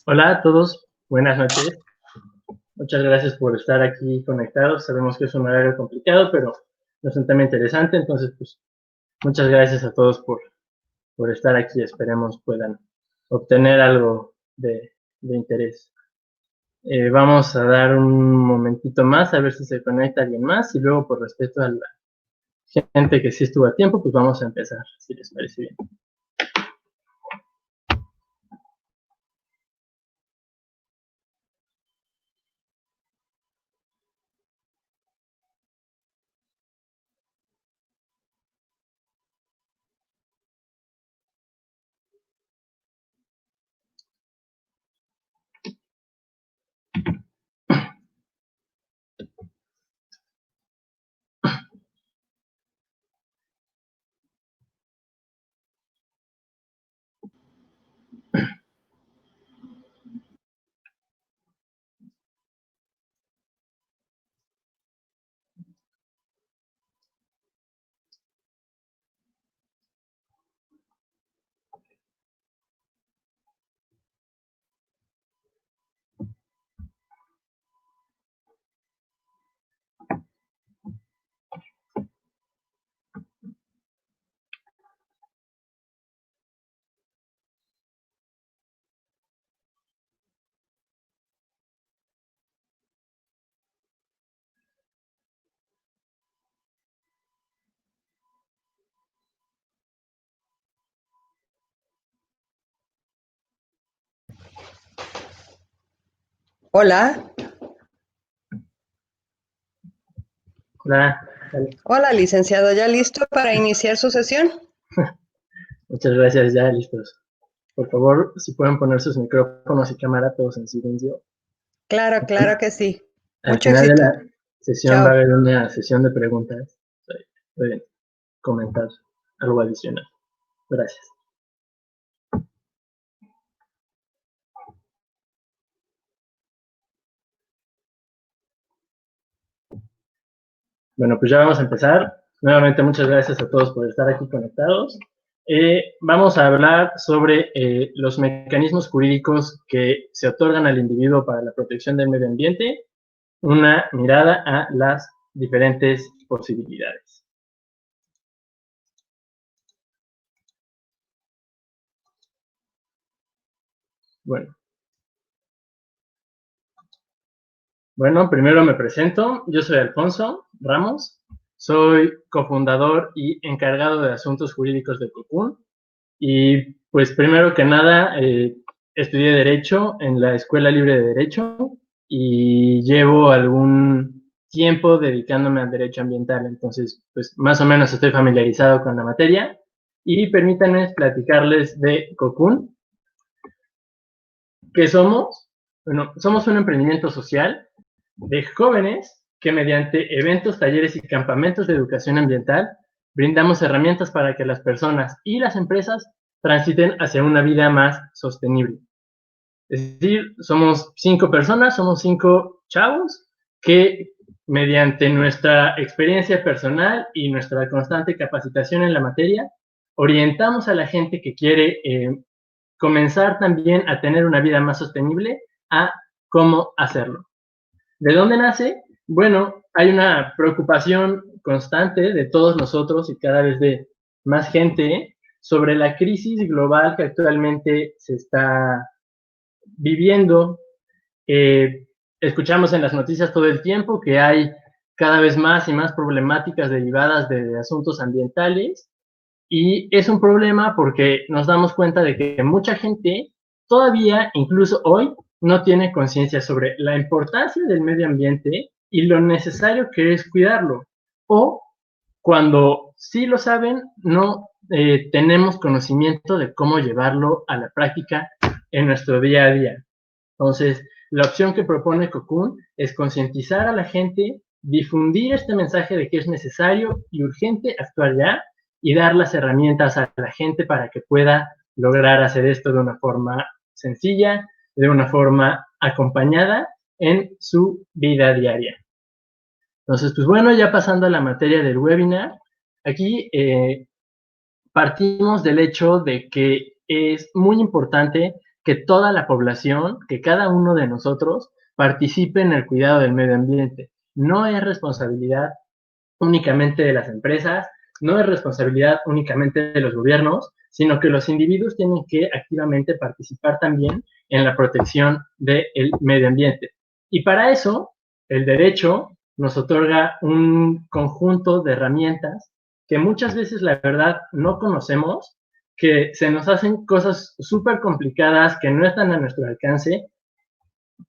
Hola a todos, buenas noches. Muchas gracias por estar aquí conectados. Sabemos que es un horario complicado, pero es un tema interesante. Entonces, pues, muchas gracias a todos por estar aquí. Esperemos puedan obtener algo de interés. Vamos a dar un momentito más a ver si se conecta alguien más y luego, por respeto a la gente que sí estuvo a tiempo, pues vamos a empezar, si les parece bien. Hola, Hola, dale. hola licenciado, ¿ya listo para iniciar su sesión? Muchas gracias, ya listos. Por favor, si pueden poner sus micrófonos y cámara todos en silencio. Claro, claro que sí. Al Mucho final de éxito. la sesión va a Chao. haber una sesión de preguntas. Pueden comentar algo adicional. Gracias. Bueno, pues ya vamos a empezar. Nuevamente, muchas gracias a todos por estar aquí conectados. Vamos a hablar sobre los mecanismos jurídicos que se otorgan al individuo para la protección del medio ambiente, una mirada a las diferentes posibilidades. Bueno, primero me presento. Yo soy Alfonso Ramos. Soy cofundador y encargado de asuntos jurídicos de Cocoon. Y pues primero que nada, estudié Derecho en la Escuela Libre de Derecho y llevo algún tiempo dedicándome al derecho ambiental. Entonces, pues más o menos estoy familiarizado con la materia. Y permítanme platicarles de Cocoon. ¿Qué somos? Bueno, somos un emprendimiento social de jóvenes que mediante eventos, talleres y campamentos de educación ambiental brindamos herramientas para que las personas y las empresas transiten hacia una vida más sostenible. Es decir, somos 5 personas, somos 5 chavos que mediante nuestra experiencia personal y nuestra constante capacitación en la materia, orientamos a la gente que quiere comenzar también a tener una vida más sostenible a cómo hacerlo. ¿De dónde nace? Bueno, hay una preocupación constante de todos nosotros y cada vez de más gente sobre la crisis global que actualmente se está viviendo. Escuchamos en las noticias todo el tiempo que hay cada vez más y más problemáticas derivadas de asuntos ambientales y es un problema porque nos damos cuenta de que mucha gente todavía, incluso hoy, no tiene conciencia sobre la importancia del medio ambiente y lo necesario que es cuidarlo. O cuando sí lo saben, no tenemos conocimiento de cómo llevarlo a la práctica en nuestro día a día. Entonces, la opción que propone Cocoon es concientizar a la gente, difundir este mensaje de que es necesario y urgente actuar ya y dar las herramientas a la gente para que pueda lograr hacer esto de una forma sencilla, de una forma acompañada en su vida diaria. Entonces, pues bueno, ya pasando a la materia del webinar, aquí partimos del hecho de que es muy importante que toda la población, que cada uno de nosotros participe en el cuidado del medio ambiente. No es responsabilidad únicamente de las empresas, no es responsabilidad únicamente de los gobiernos, sino que los individuos tienen que activamente participar también en la protección del medio ambiente. Y para eso, el derecho nos otorga un conjunto de herramientas que muchas veces, la verdad, no conocemos, que se nos hacen cosas súper complicadas que no están a nuestro alcance,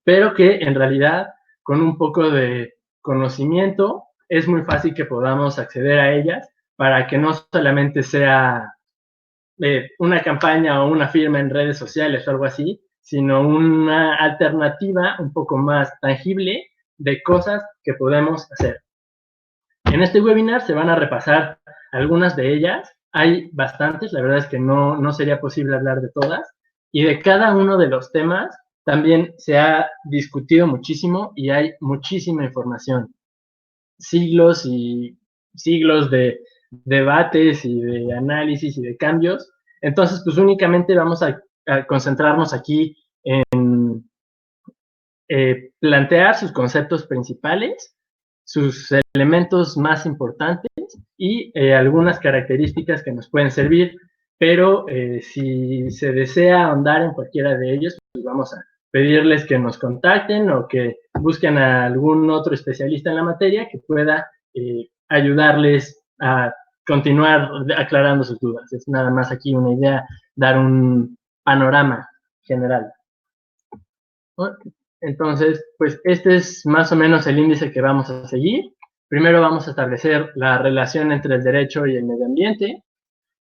pero que en realidad, con un poco de conocimiento, es muy fácil que podamos acceder a ellas para que no solamente sea una campaña o una firma en redes sociales o algo así, sino una alternativa un poco más tangible de cosas que podemos hacer. En este webinar se van a repasar algunas de ellas. Hay bastantes, la verdad es que no sería posible hablar de todas. Y de cada uno de los temas también se ha discutido muchísimo y hay muchísima información. Siglos y siglos de debates y de análisis y de cambios. Entonces, pues únicamente vamos a concentrarnos aquí en plantear sus conceptos principales, sus elementos más importantes y algunas características que nos pueden servir, pero si se desea ahondar en cualquiera de ellos, pues vamos a pedirles que nos contacten o que busquen a algún otro especialista en la materia que pueda ayudarles a continuar aclarando sus dudas. Es nada más aquí una idea, dar un panorama general. Entonces, pues este es más o menos el índice que vamos a seguir. Primero vamos a establecer la relación entre el derecho y el medio ambiente.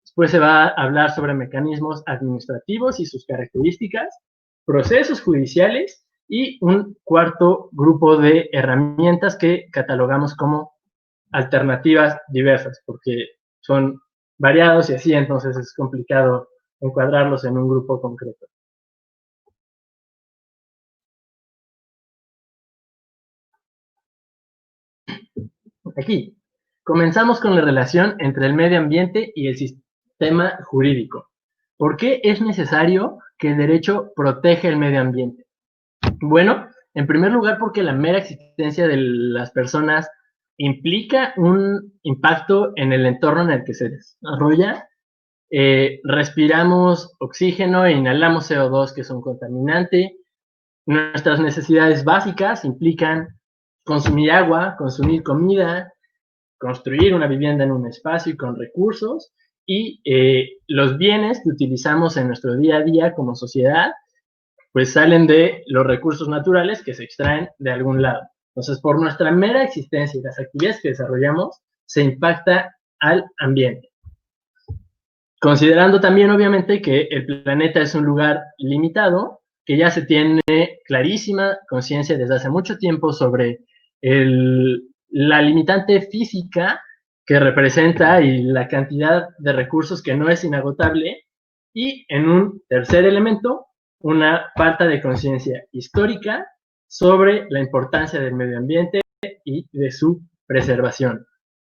Después se va a hablar sobre mecanismos administrativos y sus características, procesos judiciales y un cuarto grupo de herramientas que catalogamos como alternativas diversas, porque son variados y así, entonces es complicado encuadrarlos en un grupo concreto. Aquí, comenzamos con la relación entre el medio ambiente y el sistema jurídico. ¿Por qué es necesario que el derecho proteja el medio ambiente? Bueno, en primer lugar porque la mera existencia de las personas implica un impacto en el entorno en el que se desarrolla. Respiramos oxígeno e inhalamos CO2, que es un contaminante. Nuestras necesidades básicas implican consumir agua, consumir comida, construir una vivienda en un espacio y con recursos, y los bienes que utilizamos en nuestro día a día como sociedad, pues salen de los recursos naturales que se extraen de algún lado. Entonces, por nuestra mera existencia y las actividades que desarrollamos, se impacta al ambiente. Considerando también, obviamente, que el planeta es un lugar limitado, que ya se tiene clarísima conciencia desde hace mucho tiempo sobre la limitante física que representa y la cantidad de recursos que no es inagotable, y en un tercer elemento, una falta de conciencia histórica sobre la importancia del medio ambiente y de su preservación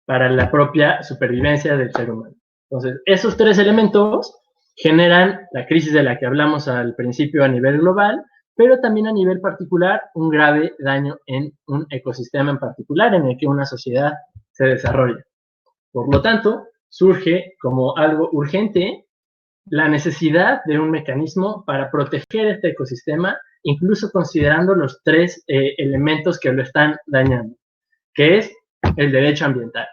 para la propia supervivencia del ser humano. Entonces, esos tres elementos generan la crisis de la que hablamos al principio a nivel global, pero también a nivel particular un grave daño en un ecosistema en particular en el que una sociedad se desarrolla. Por lo tanto, surge como algo urgente la necesidad de un mecanismo para proteger este ecosistema, incluso considerando los tres elementos que lo están dañando, que es el derecho ambiental.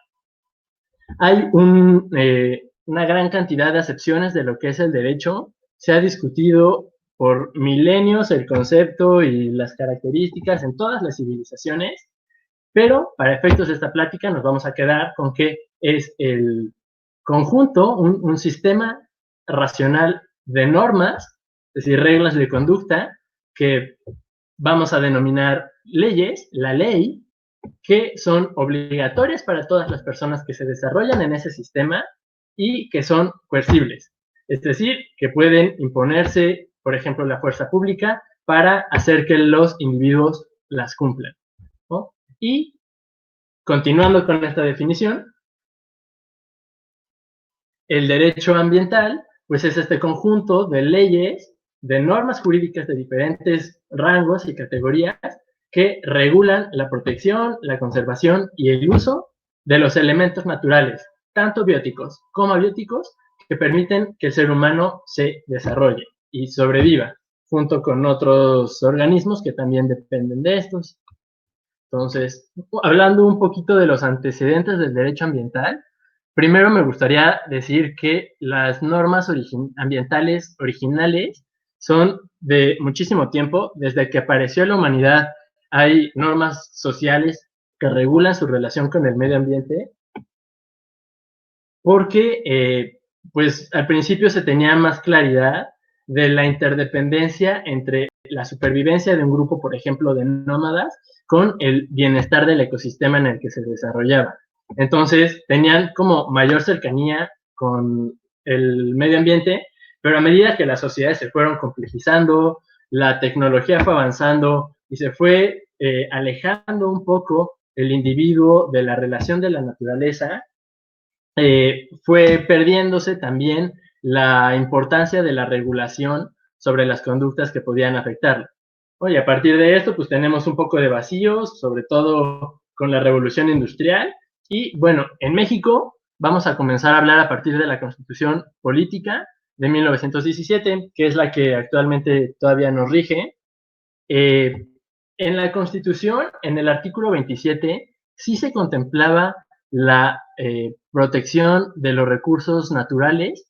Hay una gran cantidad de acepciones de lo que es el derecho. Se ha discutido por milenios el concepto y las características en todas las civilizaciones, pero para efectos de esta plática nos vamos a quedar con que es el conjunto, un sistema racional de normas, es decir, reglas de conducta, que vamos a denominar leyes, la ley, que son obligatorias para todas las personas que se desarrollan en ese sistema y que son coercibles. Es decir, que pueden imponerse, por ejemplo, la fuerza pública para hacer que los individuos las cumplan, ¿no? Y continuando con esta definición, el derecho ambiental, pues es este conjunto de leyes de normas jurídicas de diferentes rangos y categorías que regulan la protección, la conservación y el uso de los elementos naturales, tanto bióticos como abióticos, que permiten que el ser humano se desarrolle y sobreviva, junto con otros organismos que también dependen de estos. Entonces, hablando un poquito de los antecedentes del derecho ambiental, primero me gustaría decir que las normas ambientales originales son de muchísimo tiempo. Desde que apareció la humanidad hay normas sociales que regulan su relación con el medio ambiente, porque pues al principio se tenía más claridad de la interdependencia entre la supervivencia de un grupo, por ejemplo, de nómadas, con el bienestar del ecosistema en el que se desarrollaba. Entonces, tenían como mayor cercanía con el medio ambiente, pero a medida que las sociedades se fueron complejizando, la tecnología fue avanzando y se fue alejando un poco el individuo de la relación de la naturaleza, fue perdiéndose también la importancia de la regulación sobre las conductas que podían afectarlo. Oye, a partir de esto, pues tenemos un poco de vacíos, sobre todo con la revolución industrial. Y bueno, en México vamos a comenzar a hablar a partir de la Constitución Política de 1917, que es la que actualmente todavía nos rige. En la Constitución, en el artículo 27, sí se contemplaba la protección de los recursos naturales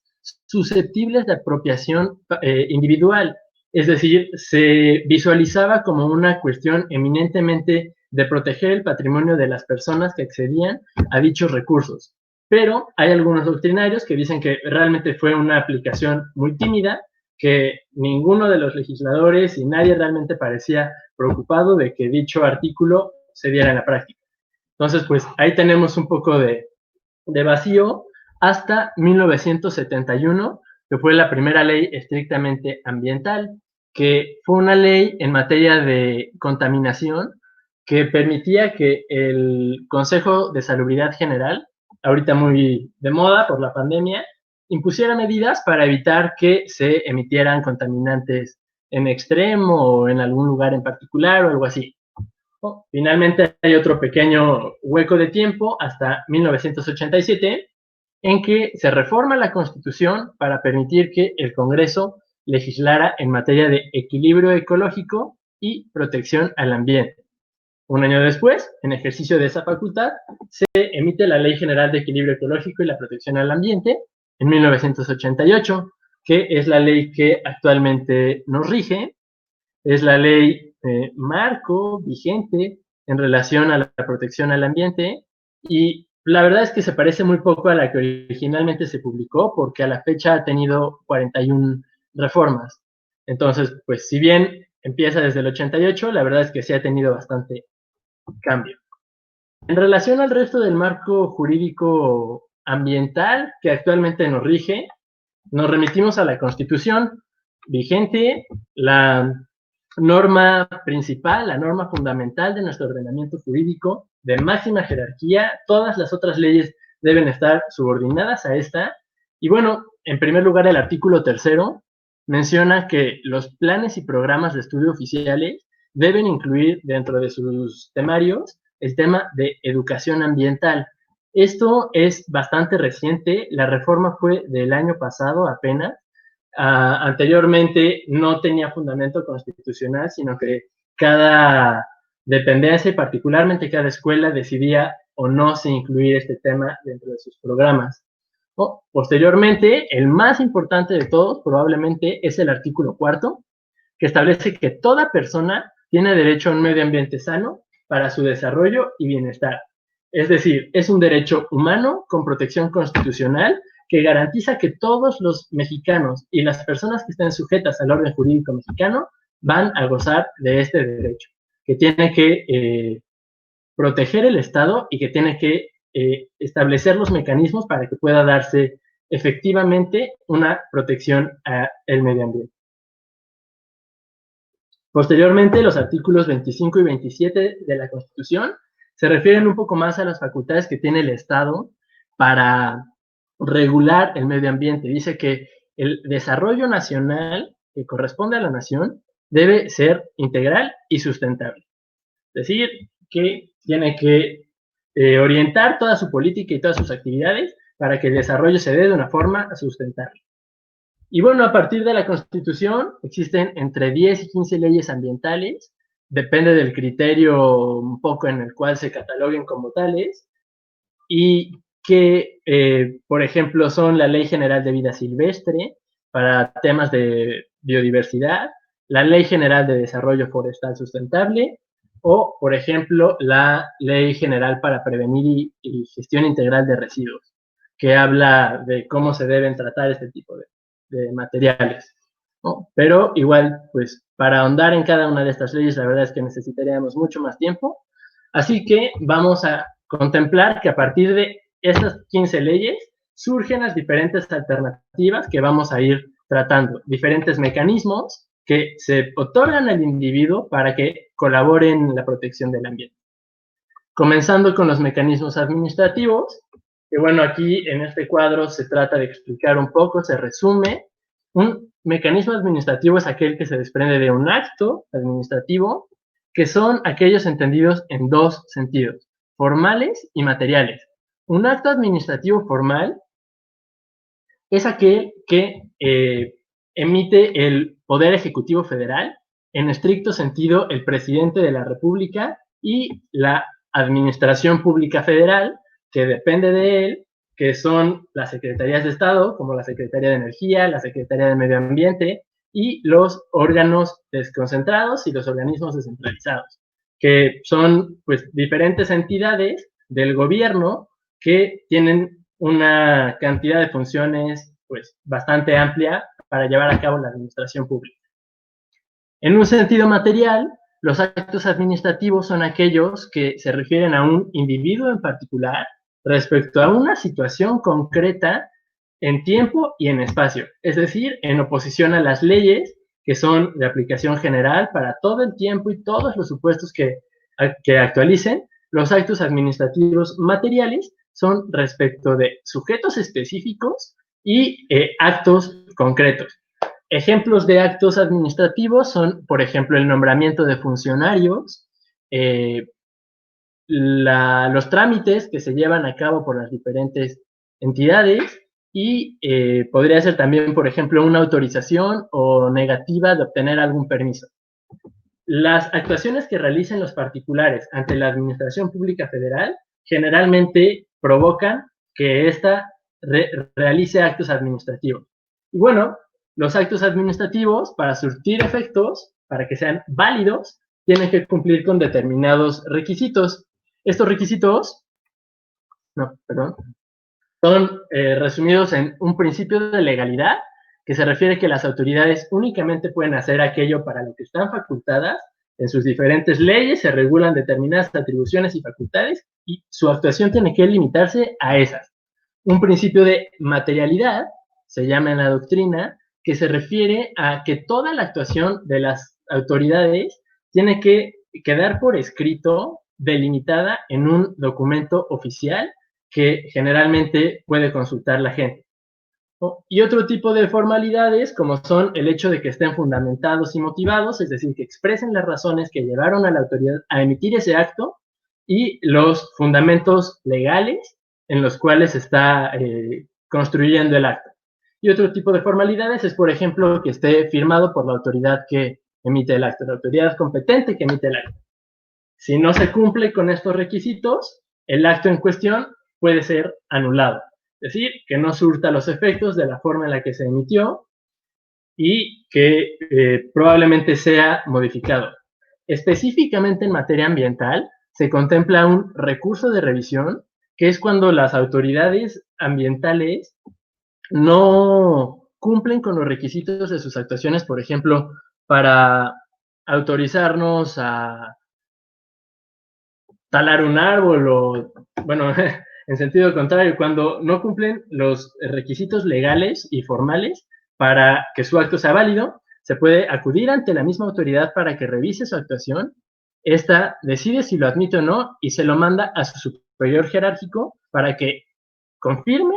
susceptibles de apropiación individual. Es decir, se visualizaba como una cuestión eminentemente de proteger el patrimonio de las personas que accedían a dichos recursos. Pero hay algunos doctrinarios que dicen que realmente fue una aplicación muy tímida, que ninguno de los legisladores y nadie realmente parecía preocupado de que dicho artículo se diera en la práctica. Entonces, pues ahí tenemos un poco de vacío hasta 1971, que fue la primera ley estrictamente ambiental, que fue una ley en materia de contaminación que permitía que el Consejo de Salubridad General, ahorita muy de moda por la pandemia, impusiera medidas para evitar que se emitieran contaminantes en extremo o en algún lugar en particular o algo así. Finalmente hay otro pequeño hueco de tiempo hasta 1987 en que se reforma la Constitución para permitir que el Congreso legislara en materia de equilibrio ecológico y protección al ambiente. Un año después, en ejercicio de esa facultad, se emite la Ley General de Equilibrio Ecológico y la Protección al Ambiente en 1988, que es la ley que actualmente nos rige. Es la ley marco vigente en relación a la protección al ambiente, y la verdad es que se parece muy poco a la que originalmente se publicó, porque a la fecha ha tenido 41 reformas. Entonces, pues si bien empieza desde el 88, la verdad es que sí ha tenido bastante cambio. En relación al resto del marco jurídico ambiental que actualmente nos rige, nos remitimos a la Constitución vigente, la norma principal, la norma fundamental de nuestro ordenamiento jurídico, de máxima jerarquía. Todas las otras leyes deben estar subordinadas a esta. Y bueno, en primer lugar, el artículo 3 menciona que los planes y programas de estudio oficiales deben incluir dentro de sus temarios el tema de educación ambiental. Esto es bastante reciente, la reforma fue del año pasado apenas. Anteriormente no tenía fundamento constitucional, sino que cada dependencia y particularmente cada escuela decidía o no se incluir este tema dentro de sus programas. Posteriormente, el más importante de todos probablemente es el artículo 4, que establece que toda persona tiene derecho a un medio ambiente sano para su desarrollo y bienestar. Es decir, es un derecho humano con protección constitucional que garantiza que todos los mexicanos y las personas que estén sujetas al orden jurídico mexicano van a gozar de este derecho, que tiene que proteger el Estado y que tiene que establecer los mecanismos para que pueda darse efectivamente una protección al medio ambiente. Posteriormente, los artículos 25 y 27 de la Constitución se refieren un poco más a las facultades que tiene el Estado para regular el medio ambiente. Dice que el desarrollo nacional que corresponde a la nación debe ser integral y sustentable. Es decir, que tiene que orientar toda su política y todas sus actividades para que el desarrollo se dé de una forma sustentable. Y bueno, a partir de la Constitución existen entre 10 y 15 leyes ambientales, depende del criterio un poco en el cual se cataloguen como tales, y que, por ejemplo, son la Ley General de Vida Silvestre para temas de biodiversidad, la Ley General de Desarrollo Forestal Sustentable, o, por ejemplo, la Ley General para Prevenir y Gestión Integral de Residuos, que habla de cómo se deben tratar este tipo de materiales, ¿no? Pero igual, pues, para ahondar en cada una de estas leyes, la verdad es que necesitaríamos mucho más tiempo, así que vamos a contemplar que a partir de esas 15 leyes surgen las diferentes alternativas que vamos a ir tratando, diferentes mecanismos que se otorgan al individuo para que colabore en la protección del ambiente. Comenzando con los mecanismos administrativos, que bueno, aquí en este cuadro se trata de explicar un poco, se resume. Un mecanismo administrativo es aquel que se desprende de un acto administrativo, que son aquellos entendidos en dos sentidos, formales y materiales. Un acto administrativo formal es aquel que emite el Poder Ejecutivo Federal, en estricto sentido el presidente de la República y la Administración Pública Federal, que depende de él, que son las Secretarías de Estado, como la Secretaría de Energía, la Secretaría de Medio Ambiente, y los órganos desconcentrados y los organismos descentralizados, que son pues diferentes entidades del gobierno que tienen una cantidad de funciones pues bastante amplia para llevar a cabo la administración pública. En un sentido material, los actos administrativos son aquellos que se refieren a un individuo en particular respecto a una situación concreta en tiempo y en espacio, es decir, en oposición a las leyes que son de aplicación general para todo el tiempo y todos los supuestos que actualicen. Los actos administrativos materiales son respecto de sujetos específicos y actos concretos. Ejemplos de actos administrativos son, por ejemplo, el nombramiento de funcionarios, los trámites que se llevan a cabo por las diferentes entidades y podría ser también, por ejemplo, una autorización o negativa de obtener algún permiso. Las actuaciones que realicen los particulares ante la Administración Pública Federal generalmente provocan que ésta realice actos administrativos. Y bueno, los actos administrativos, para surtir efectos, para que sean válidos, tienen que cumplir con determinados requisitos. Estos requisitos, son resumidos en un principio de legalidad, que se refiere a que las autoridades únicamente pueden hacer aquello para lo que están facultadas. En sus diferentes leyes se regulan determinadas atribuciones y facultades y su actuación tiene que limitarse a esas. Un principio de materialidad, se llama en la doctrina, que se refiere a que toda la actuación de las autoridades tiene que quedar por escrito, delimitada en un documento oficial que generalmente puede consultar la gente. Y otro tipo de formalidades, como son el hecho de que estén fundamentados y motivados, es decir, que expresen las razones que llevaron a la autoridad a emitir ese acto y los fundamentos legales en los cuales se está construyendo el acto. Y otro tipo de formalidades es, por ejemplo, que esté firmado por la autoridad que emite el acto, la autoridad competente que emite el acto. Si no se cumple con estos requisitos, el acto en cuestión puede ser anulado. Es decir, que no surta los efectos de la forma en la que se emitió y que probablemente sea modificado. Específicamente en materia ambiental, se contempla un recurso de revisión, que es cuando las autoridades ambientales no cumplen con los requisitos de sus actuaciones, por ejemplo, para autorizarnos a talar un árbol o, bueno, en sentido contrario, cuando no cumplen los requisitos legales y formales para que su acto sea válido, se puede acudir ante la misma autoridad para que revise su actuación. Esta decide si lo admite o no y se lo manda a su superior jerárquico para que confirme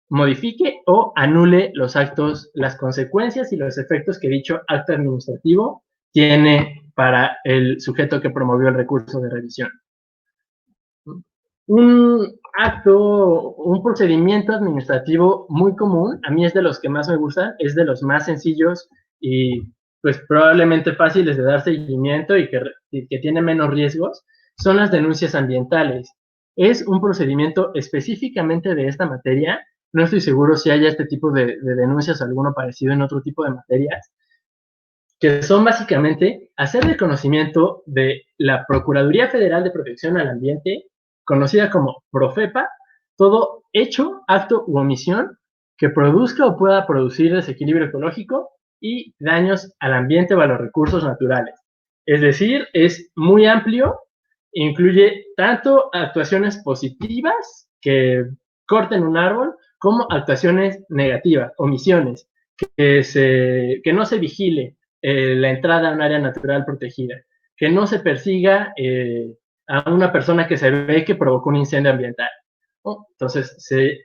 modifique o anule los actos, las consecuencias y los efectos que dicho acto administrativo tiene para el sujeto que promovió el recurso de revisión. Un acto, un procedimiento administrativo muy común, a mí es de los que más me gustan, es de los más sencillos y pues probablemente fáciles de dar seguimiento y que tiene menos riesgos, son las denuncias ambientales. Es un procedimiento específicamente de esta materia, no estoy seguro si haya este tipo de denuncias o alguno parecido en otro tipo de materias, que son básicamente hacer de conocimiento de la Procuraduría Federal de Protección al Ambiente, conocida como Profepa, todo hecho, acto u omisión que produzca o pueda producir desequilibrio ecológico y daños al ambiente o a los recursos naturales. Es decir, es muy amplio, incluye tanto actuaciones positivas que corten un árbol, como actuaciones negativas, omisiones, que no se vigile la entrada a un área natural protegida, que no se persiga a una persona que se ve que provocó un incendio ambiental, ¿no? Entonces, se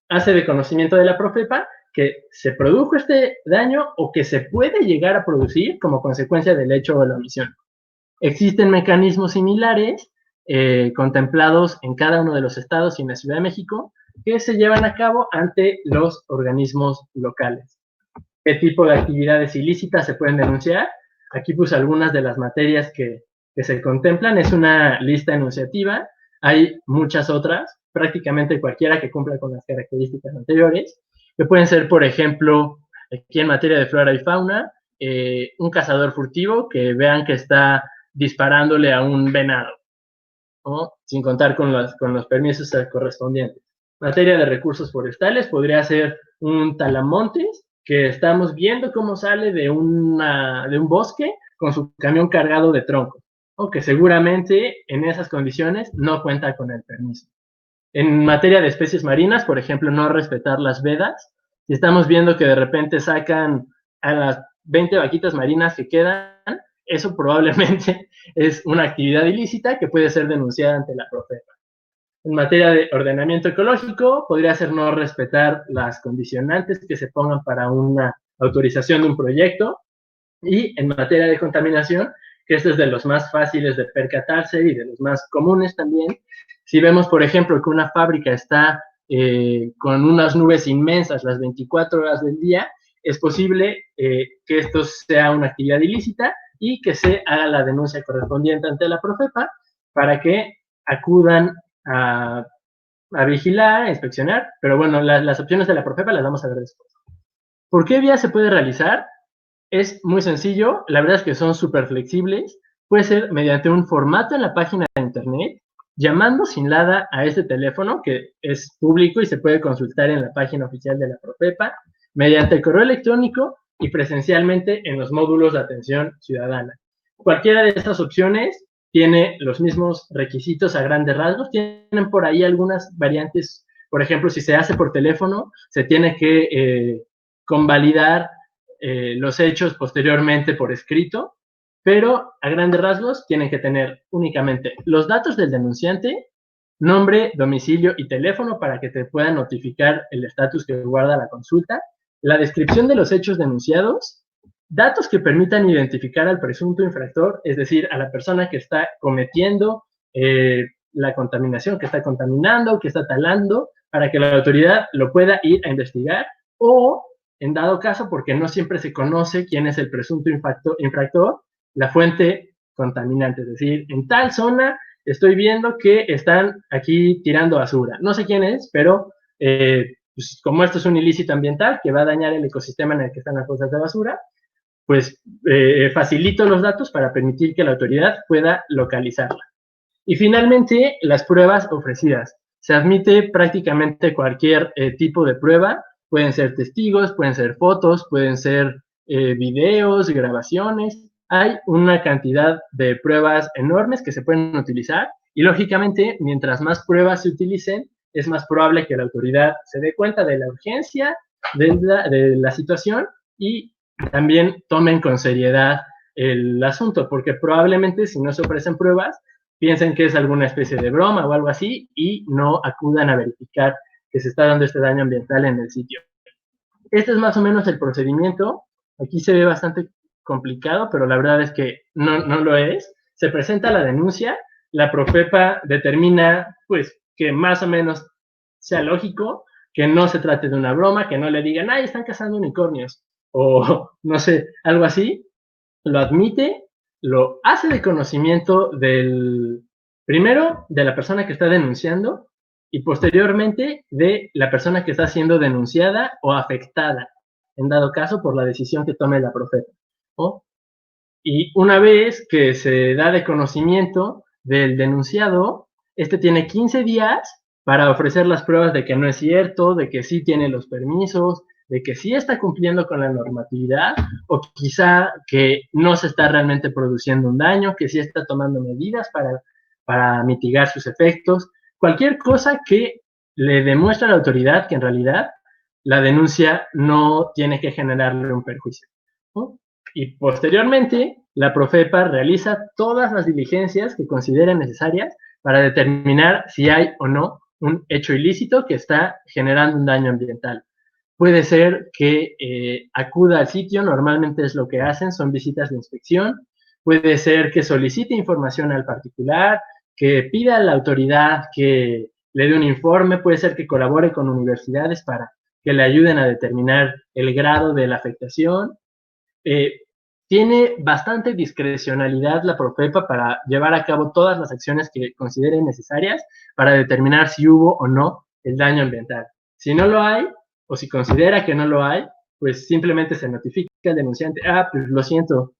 hace de conocimiento de la Profepa que se produjo este daño o que se puede llegar a producir como consecuencia del hecho o la omisión. Existen mecanismos similares contemplados en cada uno de los estados y en la Ciudad de México que se llevan a cabo ante los organismos locales. ¿Qué tipo de actividades ilícitas se pueden denunciar? Aquí puse algunas de las materias que se contemplan. Es una lista enunciativa. Hay muchas otras, prácticamente cualquiera que cumpla con las características anteriores, que pueden ser, por ejemplo, aquí en materia de flora y fauna, un cazador furtivo que vean que está disparándole a un venado, ¿no? Sin contar con los permisos correspondientes. Materia de recursos forestales podría ser un talamontes que estamos viendo cómo sale de un bosque con su camión cargado de troncos, ¿no? Que seguramente en esas condiciones no cuenta con el permiso. En materia de especies marinas, por ejemplo, no respetar las vedas. Si estamos viendo que de repente sacan a las 20 vaquitas marinas que quedan, eso probablemente es una actividad ilícita que puede ser denunciada ante la Profepa. En materia de ordenamiento ecológico, podría ser no respetar las condicionantes que se pongan para una autorización de un proyecto. Y en materia de contaminación, que este es de los más fáciles de percatarse y de los más comunes también, si vemos, por ejemplo, que una fábrica está con unas nubes inmensas las 24 horas del día, es posible que esto sea una actividad ilícita y que se haga la denuncia correspondiente ante la Profepa para que acudan a vigilar, a inspeccionar, pero bueno, las opciones de la Profepa las vamos a ver después. ¿Por qué vía se puede realizar? Es muy sencillo, la verdad es que son súper flexibles, puede ser mediante un formato en la página de internet, llamando sin nada a este teléfono que es público y se puede consultar en la página oficial de la Profepa, mediante el correo electrónico y presencialmente en los módulos de atención ciudadana. Cualquiera de estas opciones tiene los mismos requisitos a grandes rasgos, tienen por ahí algunas variantes, por ejemplo, si se hace por teléfono, se tiene que convalidar los hechos posteriormente por escrito, pero a grandes rasgos tienen que tener únicamente los datos del denunciante, nombre, domicilio y teléfono para que te puedan notificar el estatus que guarda la consulta, la descripción de los hechos denunciados, datos que permitan identificar al presunto infractor, es decir, a la persona que está cometiendo la contaminación, que está contaminando, que está talando, para que la autoridad lo pueda ir a investigar, o en dado caso, porque no siempre se conoce quién es el presunto infractor, la fuente contaminante, es decir, en tal zona estoy viendo que están aquí tirando basura. No sé quién es, pero pues, como esto es un ilícito ambiental que va a dañar el ecosistema en el que están las bolsas de basura, pues facilito los datos para permitir que la autoridad pueda localizarla. Y finalmente, las pruebas ofrecidas. Se admite prácticamente cualquier tipo de prueba. Pueden ser testigos, pueden ser fotos, pueden ser videos, grabaciones. Hay una cantidad de pruebas enormes que se pueden utilizar y lógicamente, mientras más pruebas se utilicen, es más probable que la autoridad se dé cuenta de la urgencia de la situación y también tomen con seriedad el asunto, porque probablemente si no se ofrecen pruebas, piensen que es alguna especie de broma o algo así y no acudan a verificar que se está dando este daño ambiental en el sitio. Este es más o menos el procedimiento. Aquí se ve bastante complicado, pero la verdad es que no lo es. Se presenta la denuncia, la Profepa determina, pues, que más o menos sea lógico, que no se trate de una broma, que no le digan, ay, están cazando unicornios, o no sé, algo así. Lo admite, lo hace de conocimiento primero, de la persona que está denunciando, y posteriormente de la persona que está siendo denunciada o afectada, en dado caso por la decisión que tome la Profepa, ¿no? Y una vez que se da de conocimiento del denunciado, este tiene 15 días para ofrecer las pruebas de que no es cierto, de que sí tiene los permisos, de que sí está cumpliendo con la normatividad, o quizá que no se está realmente produciendo un daño, que sí está tomando medidas para mitigar sus efectos. Cualquier cosa que le demuestre a la autoridad que en realidad la denuncia no tiene que generarle un perjuicio, ¿no? Y posteriormente, la Profepa realiza todas las diligencias que considere necesarias para determinar si hay o no un hecho ilícito que está generando un daño ambiental. Puede ser que acuda al sitio, normalmente es lo que hacen, son visitas de inspección. Puede ser que solicite información al particular, que pida a la autoridad que le dé un informe, puede ser que colabore con universidades para que le ayuden a determinar el grado de la afectación. Tiene bastante discrecionalidad la Profepa para llevar a cabo todas las acciones que considere necesarias para determinar si hubo o no el daño ambiental. Si no lo hay, o si considera que no lo hay, pues simplemente se notifica al denunciante, pues lo siento,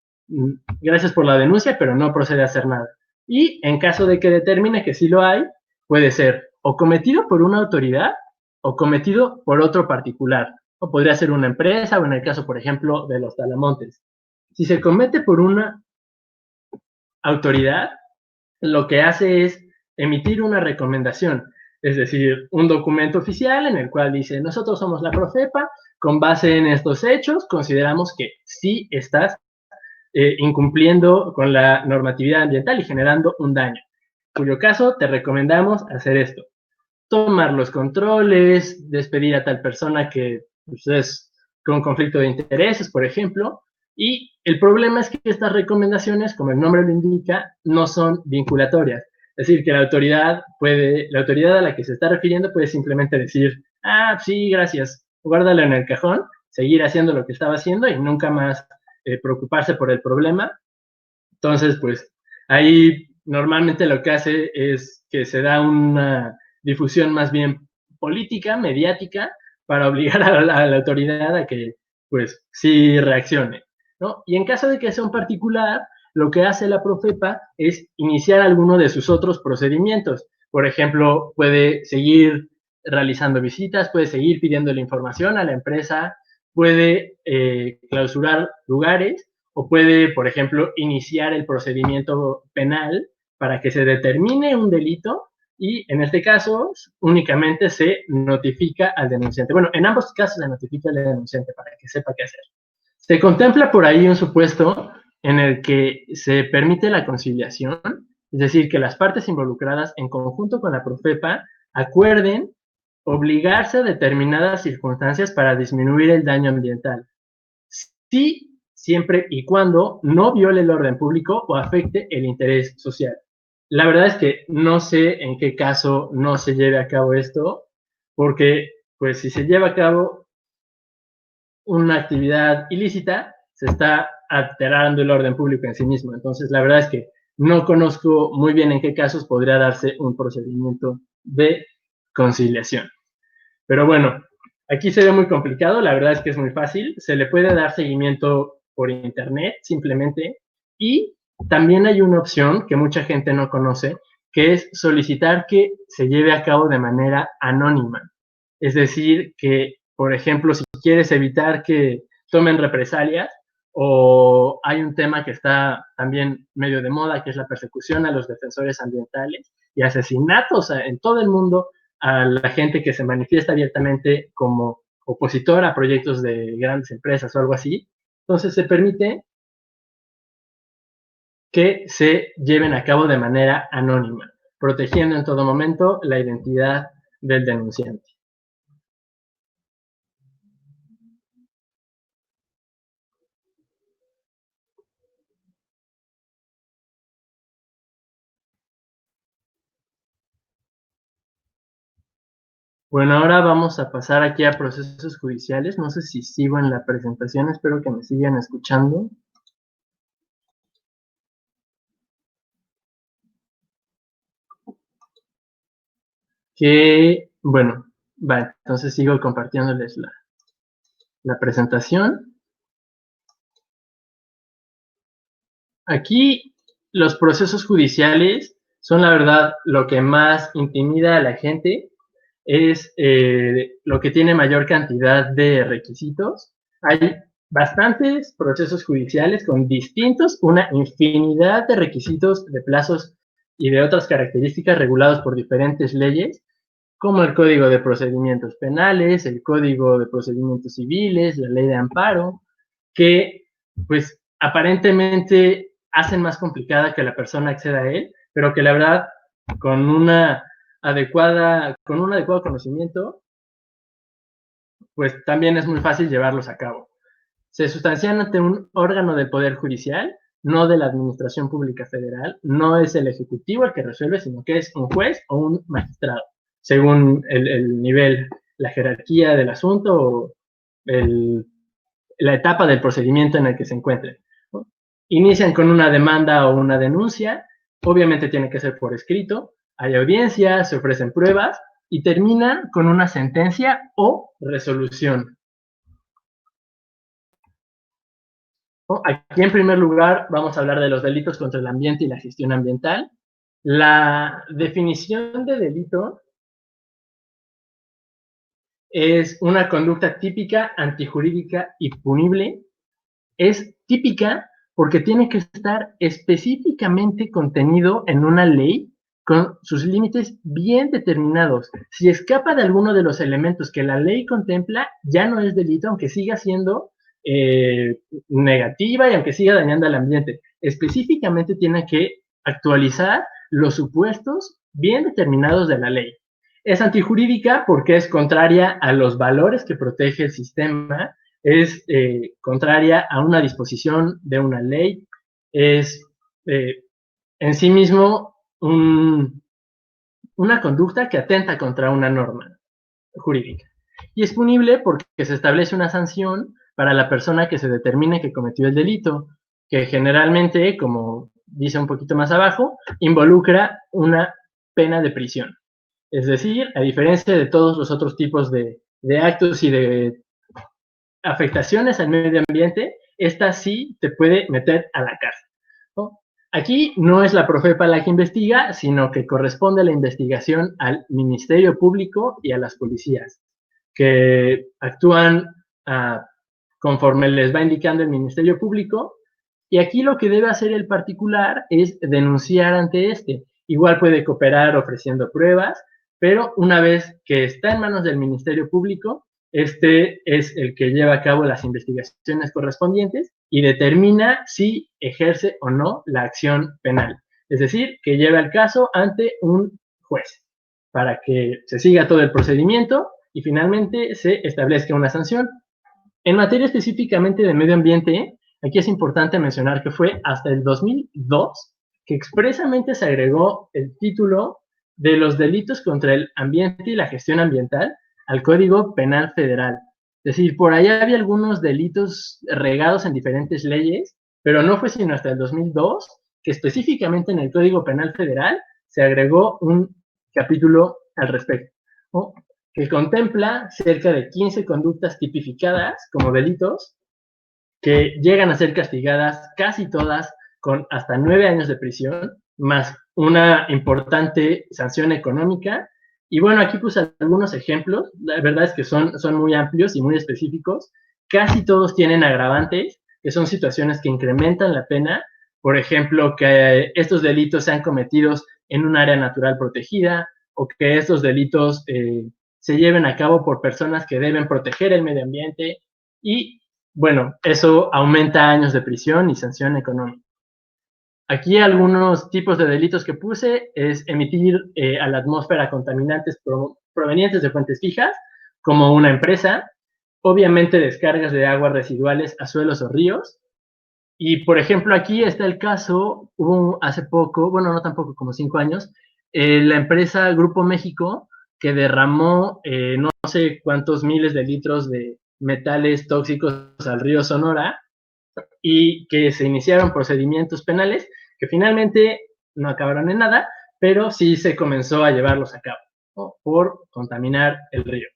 gracias por la denuncia, pero no procede a hacer nada. Y en caso de que determine que sí lo hay, puede ser o cometido por una autoridad o cometido por otro particular. O podría ser una empresa, o en el caso, por ejemplo, de los talamontes. Si se comete por una autoridad, lo que hace es emitir una recomendación, es decir, un documento oficial en el cual dice, nosotros somos la Profepa, con base en estos hechos, consideramos que sí estás incumpliendo con la normatividad ambiental y generando un daño, en cuyo caso te recomendamos hacer esto. Tomar los controles, despedir a tal persona que pues, es con conflicto de intereses, por ejemplo, y el problema es que estas recomendaciones, como el nombre lo indica, no son vinculatorias. Es decir, que la autoridad a la que se está refiriendo puede simplemente decir, sí, gracias, guárdalo en el cajón, seguir haciendo lo que estaba haciendo y nunca más preocuparse por el problema. Entonces, pues, ahí normalmente lo que hace es que se da una difusión más bien política, mediática, para obligar a la autoridad a que, pues, sí reaccione, ¿no? Y en caso de que sea un particular, lo que hace la Profepa es iniciar alguno de sus otros procedimientos. Por ejemplo, puede seguir realizando visitas, puede seguir pidiendo la información a la empresa, puede clausurar lugares, o puede, por ejemplo, iniciar el procedimiento penal para que se determine un delito y en este caso únicamente se notifica al denunciante. Bueno, en ambos casos se notifica al denunciante para que sepa qué hacer. Se contempla por ahí un supuesto en el que se permite la conciliación, es decir, que las partes involucradas en conjunto con la Profepa acuerden obligarse a determinadas circunstancias para disminuir el daño ambiental. Sí, siempre y cuando no viole el orden público o afecte el interés social. La verdad es que no sé en qué caso no se lleve a cabo esto, porque pues si se lleva a cabo una actividad ilícita, se está alterando el orden público en sí mismo. Entonces, la verdad es que no conozco muy bien en qué casos podría darse un procedimiento de conciliación. Pero bueno, aquí se ve muy complicado, la verdad es que es muy fácil, se le puede dar seguimiento por internet simplemente y también hay una opción que mucha gente no conoce, que es solicitar que se lleve a cabo de manera anónima. Es decir, que, por ejemplo, si quieres evitar que tomen represalias o hay un tema que está también medio de moda, que es la persecución a los defensores ambientales y asesinatos en todo el mundo a la gente que se manifiesta abiertamente como opositor a proyectos de grandes empresas o algo así. Entonces se permite que se lleven a cabo de manera anónima, protegiendo en todo momento la identidad del denunciante. Bueno, ahora vamos a pasar aquí a procesos judiciales. No sé si sigo en la presentación, espero que me sigan escuchando. Bueno, va, entonces sigo compartiéndoles la presentación. Aquí los procesos judiciales son, la verdad, lo que más intimida a la gente, es lo que tiene mayor cantidad de requisitos. Hay bastantes procesos judiciales con una infinidad de requisitos, de plazos y de otras características regulados por diferentes leyes, como el Código de Procedimientos Penales, el Código de Procedimientos Civiles, la Ley de Amparo, que pues aparentemente hacen más complicada que la persona acceda a él, pero que la verdad con un adecuado conocimiento, pues también es muy fácil llevarlos a cabo. Se sustancian ante un órgano del Poder Judicial, no de la Administración Pública Federal, no es el Ejecutivo el que resuelve, sino que es un juez o un magistrado, según el nivel, la jerarquía del asunto o la etapa del procedimiento en el que se encuentren, ¿no? Inician con una demanda o una denuncia, obviamente tiene que ser por escrito, hay audiencias, se ofrecen pruebas y terminan con una sentencia o resolución. Aquí en primer lugar vamos a hablar de los delitos contra el ambiente y la gestión ambiental. La definición de delito es una conducta típica, antijurídica y punible. Es típica porque tiene que estar específicamente contenido en una ley con sus límites bien determinados. Si escapa de alguno de los elementos que la ley contempla, ya no es delito, aunque siga siendo negativa y aunque siga dañando al ambiente. Específicamente tiene que actualizar los supuestos bien determinados de la ley. Es antijurídica porque es contraria a los valores que protege el sistema, es contraria a una disposición de una ley, es en sí mismo una conducta que atenta contra una norma jurídica. Y es punible porque se establece una sanción para la persona que se determine que cometió el delito, que generalmente, como dice un poquito más abajo, involucra una pena de prisión. Es decir, a diferencia de todos los otros tipos de actos y de afectaciones al medio ambiente, esta sí te puede meter a la cárcel, ¿no? Aquí no es la Profepa la que investiga, sino que corresponde la investigación al Ministerio Público y a las policías, que actúan conforme les va indicando el Ministerio Público, y aquí lo que debe hacer el particular es denunciar ante este. Igual puede cooperar ofreciendo pruebas, pero una vez que está en manos del Ministerio Público, este es el que lleva a cabo las investigaciones correspondientes y determina si ejerce o no la acción penal. Es decir, que lleva el caso ante un juez para que se siga todo el procedimiento y finalmente se establezca una sanción. En materia específicamente de medio ambiente, aquí es importante mencionar que fue hasta el 2002 que expresamente se agregó el título de los delitos contra el ambiente y la gestión ambiental al Código Penal Federal. Es decir, por allá había algunos delitos regados en diferentes leyes, pero no fue sino hasta el 2002 que específicamente en el Código Penal Federal se agregó un capítulo al respecto, ¿no? Que contempla cerca de 15 conductas tipificadas como delitos que llegan a ser castigadas casi todas con hasta 9 años de prisión, más una importante sanción económica. Y bueno, aquí puse algunos ejemplos, la verdad es que son muy amplios y muy específicos. Casi todos tienen agravantes, que son situaciones que incrementan la pena. Por ejemplo, que estos delitos sean cometidos en un área natural protegida o que estos delitos se lleven a cabo por personas que deben proteger el medio ambiente y, bueno, eso aumenta años de prisión y sanción económica. Aquí algunos tipos de delitos que puse es emitir a la atmósfera contaminantes provenientes de fuentes fijas, como una empresa, obviamente descargas de aguas residuales a suelos o ríos. Y, por ejemplo, aquí está el caso, hubo hace poco, bueno, no tampoco, como 5 años, la empresa Grupo México, que derramó no sé cuántos miles de litros de metales tóxicos al río Sonora y que se iniciaron procedimientos penales que finalmente no acabaron en nada, pero sí se comenzó a llevarlos a cabo, ¿no? Por contaminar el río.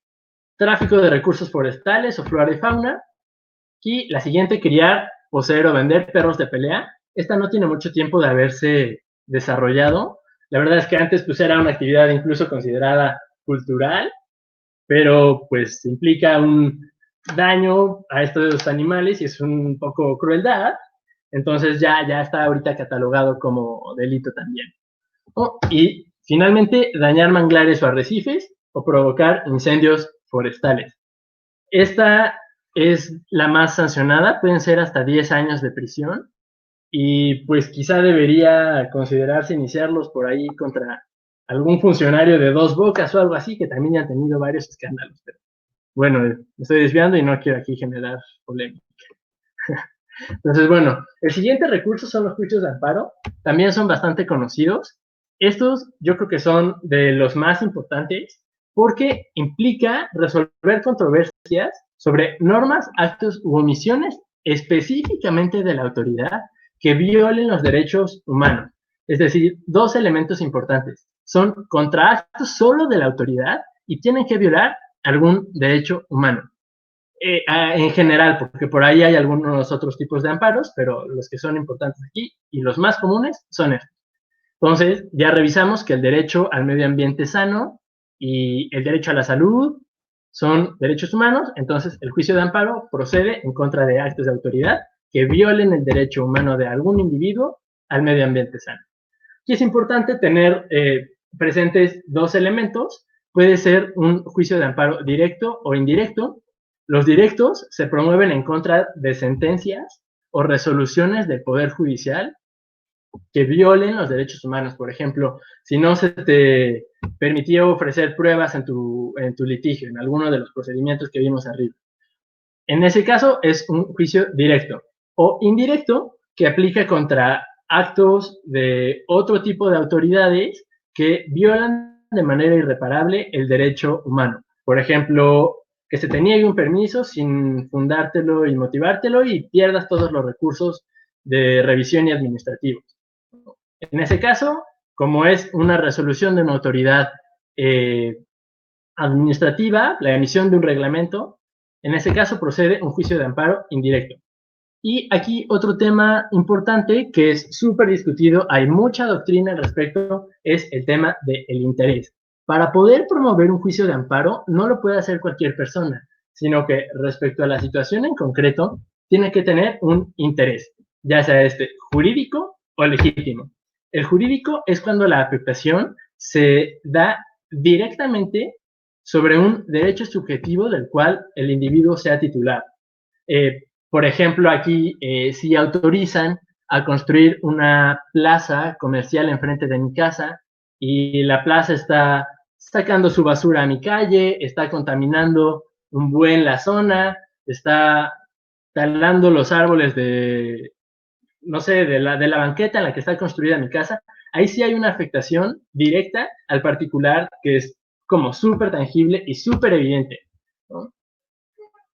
Tráfico de recursos forestales o flora y fauna. Y la siguiente, criar, poseer o vender perros de pelea. Esta no tiene mucho tiempo de haberse desarrollado. La verdad es que antes pues era una actividad incluso considerada cultural, pero pues implica un daño a estos animales y es un poco crueldad. Entonces ya está ahorita catalogado como delito también. Y finalmente, dañar manglares o arrecifes o provocar incendios forestales. Esta es la más sancionada, pueden ser hasta 10 años de prisión y pues quizá debería considerarse iniciarlos por ahí contra algún funcionario de Dos Bocas o algo así, que también ya han tenido varios escándalos. Pero bueno, me estoy desviando y no quiero aquí generar polémica. Entonces, bueno, el siguiente recurso son los juicios de amparo. También son bastante conocidos. Estos yo creo que son de los más importantes porque implica resolver controversias sobre normas, actos u omisiones específicamente de la autoridad que violen los derechos humanos. Es decir, dos elementos importantes. Son contraactos solo de la autoridad y tienen que violar algún derecho humano. En general, porque por ahí hay algunos otros tipos de amparos, pero los que son importantes aquí y los más comunes son estos. Entonces, ya revisamos que el derecho al medio ambiente sano y el derecho a la salud son derechos humanos, entonces el juicio de amparo procede en contra de actos de autoridad que violen el derecho humano de algún individuo al medio ambiente sano. Y es importante tener presentes dos elementos. Puede ser un juicio de amparo directo o indirecto. Los directos se promueven en contra de sentencias o resoluciones del Poder Judicial que violen los derechos humanos. Por ejemplo, si no se te permitió ofrecer pruebas en tu litigio, en alguno de los procedimientos que vimos arriba. En ese caso es un juicio directo o indirecto que aplica contra actos de otro tipo de autoridades que violan de manera irreparable el derecho humano. Por ejemplo, que se te niegue un permiso sin fundártelo y motivártelo y pierdas todos los recursos de revisión y administrativos. En ese caso, como es una resolución de una autoridad administrativa, la emisión de un reglamento, en ese caso procede un juicio de amparo indirecto. Y aquí otro tema importante que es súper discutido, hay mucha doctrina al respecto, es el tema del interés. Para poder promover un juicio de amparo no lo puede hacer cualquier persona, sino que respecto a la situación en concreto, tiene que tener un interés, ya sea este jurídico o legítimo. El jurídico es cuando la afectación se da directamente sobre un derecho subjetivo del cual el individuo sea titular. Por ejemplo, aquí si autorizan a construir una plaza comercial enfrente de mi casa y la plaza está sacando su basura a mi calle, está contaminando un buen la zona, está talando los árboles de, no sé, de la banqueta en la que está construida mi casa, ahí sí hay una afectación directa al particular que es como súper tangible y súper evidente, ¿no?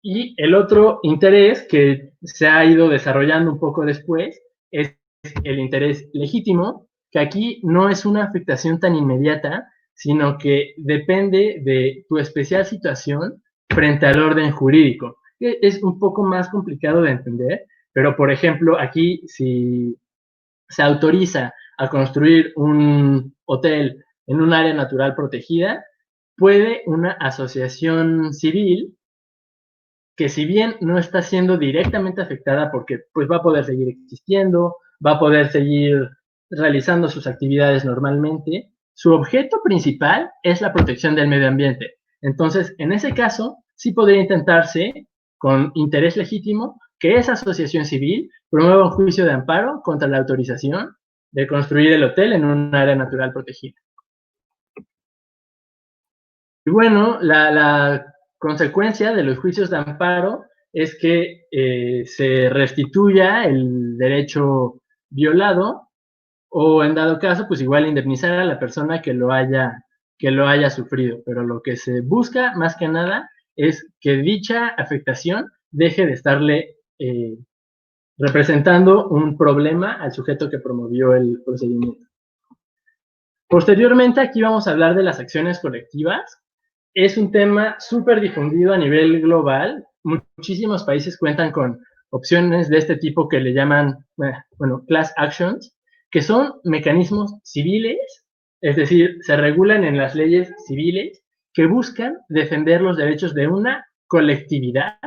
Y el otro interés que se ha ido desarrollando un poco después es el interés legítimo, que aquí no es una afectación tan inmediata, sino que depende de tu especial situación frente al orden jurídico. Es un poco más complicado de entender, pero por ejemplo, aquí si se autoriza a construir un hotel en un área natural protegida, puede una asociación civil que si bien no está siendo directamente afectada porque pues va a poder seguir existiendo, va a poder seguir realizando sus actividades normalmente, su objeto principal es la protección del medio ambiente. Entonces, en ese caso, sí podría intentarse con interés legítimo que esa asociación civil promueva un juicio de amparo contra la autorización de construir el hotel en un área natural protegida. Y bueno, la consecuencia de los juicios de amparo es que se restituya el derecho violado o en dado caso, pues igual indemnizar a la persona que lo haya que lo haya sufrido, pero lo que se busca más que nada es que dicha afectación deje de estarle representando un problema al sujeto que promovió el procedimiento. Posteriormente, aquí vamos a hablar de las acciones colectivas. Es un tema súper difundido a nivel global. Muchísimos países cuentan con opciones de este tipo que le llaman, bueno, class actions, que son mecanismos civiles, es decir, se regulan en las leyes civiles que buscan defender los derechos de una colectividad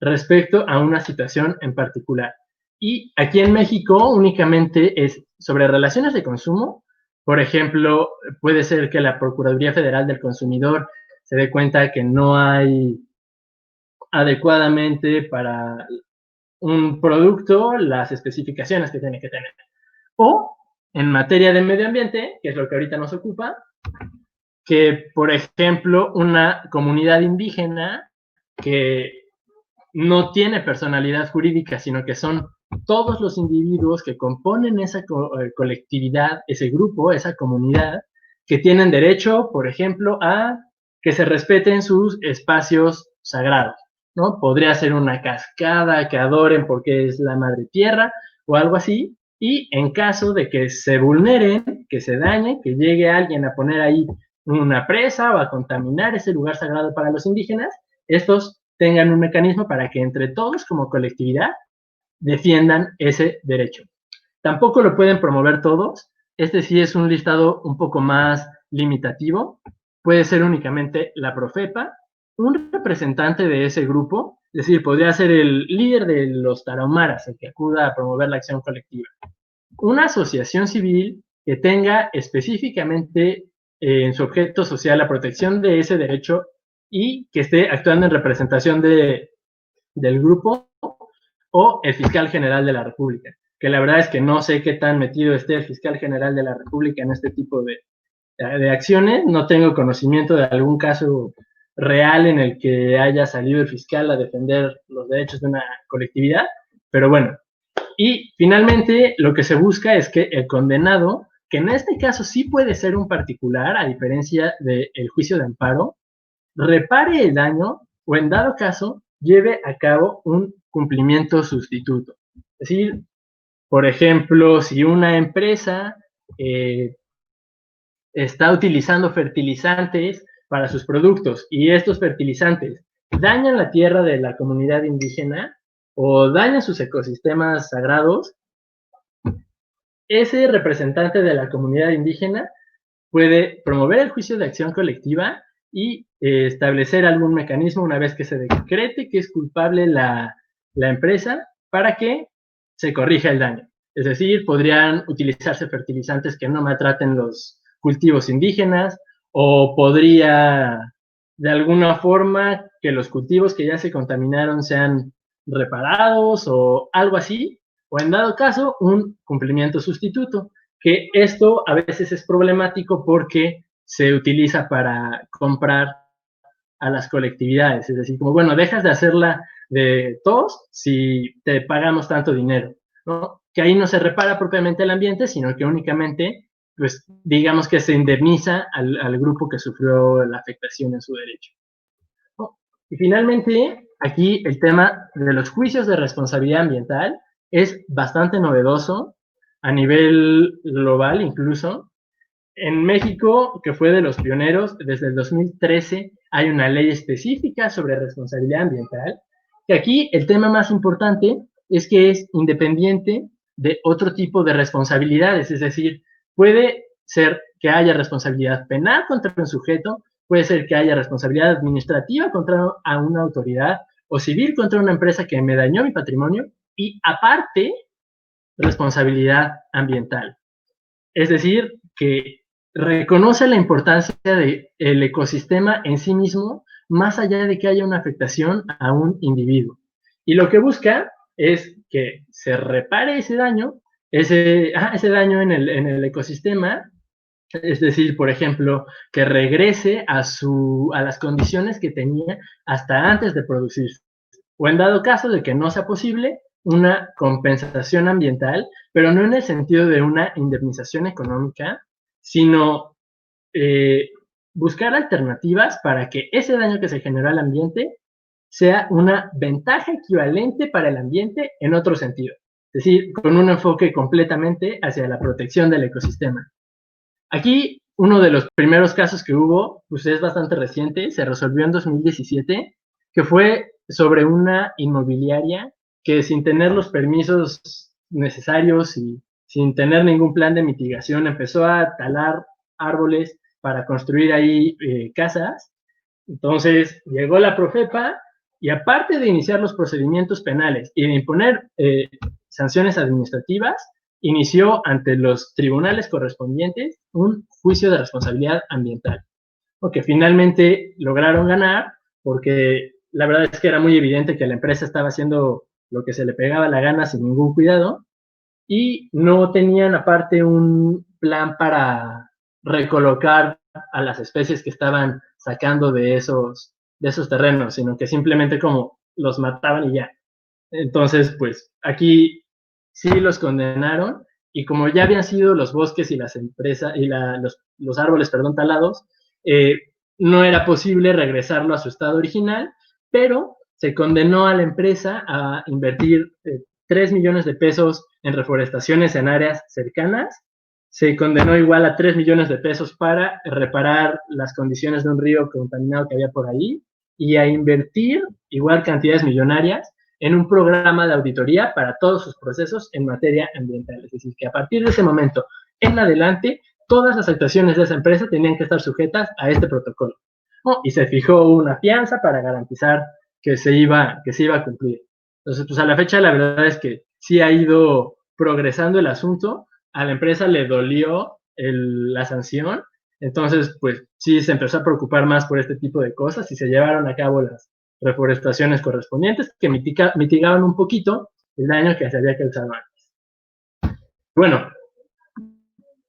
respecto a una situación en particular. Y aquí en México únicamente es sobre relaciones de consumo. Por ejemplo, puede ser que la Procuraduría Federal del Consumidor se dé cuenta que no hay adecuadamente para un producto las especificaciones que tiene que tener. O en materia de medio ambiente, que es lo que ahorita nos ocupa, que por ejemplo una comunidad indígena que no tiene personalidad jurídica, sino que son todos los individuos que componen esa colectividad, ese grupo, esa comunidad, que tienen derecho, por ejemplo, a que se respeten sus espacios sagrados, ¿no? Podría ser una cascada que adoren porque es la madre tierra o algo así, y en caso de que se vulneren, que se dañe, que llegue alguien a poner ahí una presa o a contaminar ese lugar sagrado para los indígenas, estos tengan un mecanismo para que entre todos como colectividad defiendan ese derecho. Tampoco lo pueden promover todos. Este sí es un listado un poco más limitativo. Puede ser únicamente la Profepa, un representante de ese grupo, es decir, podría ser el líder de los tarahumaras, el que acuda a promover la acción colectiva. Una asociación civil que tenga específicamente en su objeto social la protección de ese derecho y que esté actuando en representación del grupo, o el fiscal general de la República, que la verdad es que no sé qué tan metido esté el fiscal general de la República en este tipo de acciones. No tengo conocimiento de algún caso real en el que haya salido el fiscal a defender los derechos de una colectividad, pero bueno. Y finalmente lo que se busca es que el condenado, que en este caso sí puede ser un particular, a diferencia del juicio de amparo, repare el daño o en dado caso lleve a cabo un cumplimiento sustituto. Es decir, por ejemplo, si una empresa está utilizando fertilizantes para sus productos y estos fertilizantes dañan la tierra de la comunidad indígena o dañan sus ecosistemas sagrados, ese representante de la comunidad indígena puede promover el juicio de acción colectiva y establecer algún mecanismo una vez que se decrete que es culpable la empresa para que se corrija el daño. Es decir, podrían utilizarse fertilizantes que no maltraten los cultivos indígenas o podría de alguna forma que los cultivos que ya se contaminaron sean reparados o algo así, o en dado caso un cumplimiento sustituto, que esto a veces es problemático porque se utiliza para comprar a las colectividades, es decir, como bueno, dejas de hacerla de todos si te pagamos tanto dinero, ¿no? Que ahí no se repara propiamente el ambiente, sino que únicamente, pues, digamos que se indemniza al grupo que sufrió la afectación en su derecho, ¿no? Y finalmente, aquí el tema de los juicios de responsabilidad ambiental es bastante novedoso a nivel global incluso. En México, que fue de los pioneros, desde el 2013 hay una ley específica sobre responsabilidad ambiental, que aquí el tema más importante es que es independiente de otro tipo de responsabilidades, es decir, puede ser que haya responsabilidad penal contra un sujeto, puede ser que haya responsabilidad administrativa contra a una autoridad o civil contra una empresa que me dañó mi patrimonio y aparte responsabilidad ambiental. Es decir, que reconoce la importancia del ecosistema en sí mismo, más allá de que haya una afectación a un individuo. Y lo que busca es que se repare ese daño en el ecosistema, es decir, por ejemplo, que regrese a las condiciones que tenía hasta antes de producirse. O en dado caso de que no sea posible, una compensación ambiental, pero no en el sentido de una indemnización económica, sino buscar alternativas para que ese daño que se generó al ambiente sea una ventaja equivalente para el ambiente en otro sentido. Es decir, con un enfoque completamente hacia la protección del ecosistema. Aquí, uno de los primeros casos que hubo, pues es bastante reciente, se resolvió en 2017, que fue sobre una inmobiliaria que sin tener los permisos necesarios y sin tener ningún plan de mitigación empezó a talar árboles para construir ahí casas. Entonces llegó la Profepa y aparte de iniciar los procedimientos penales y de imponer sanciones administrativas, inició ante los tribunales correspondientes un juicio de responsabilidad ambiental, que finalmente lograron ganar porque la verdad es que era muy evidente que la empresa estaba haciendo lo que se le pegaba la gana sin ningún cuidado y no tenían aparte un plan para recolocar a las especies que estaban sacando de esos terrenos, sino que simplemente como los mataban y ya. Entonces, pues aquí sí los condenaron y como ya habían sido los bosques y las empresas y los árboles, perdón, talados, eh, no era posible regresarlo a su estado original, pero se condenó a la empresa a invertir 3 millones de pesos en reforestaciones en áreas cercanas. Se condenó igual a 3 millones de pesos para reparar las condiciones de un río contaminado que había por ahí y a invertir igual cantidades millonarias en un programa de auditoría para todos sus procesos en materia ambiental. Es decir, que a partir de ese momento en adelante, todas las actuaciones de esa empresa tenían que estar sujetas a este protocolo. Y se fijó una fianza para garantizar que se iba a cumplir. Entonces, pues a la fecha la verdad es que sí ha ido progresando el asunto, a la empresa le dolió la sanción, entonces pues sí se empezó a preocupar más por este tipo de cosas y se llevaron a cabo las reforestaciones correspondientes que mitigaban un poquito el daño que se había causado antes. Bueno,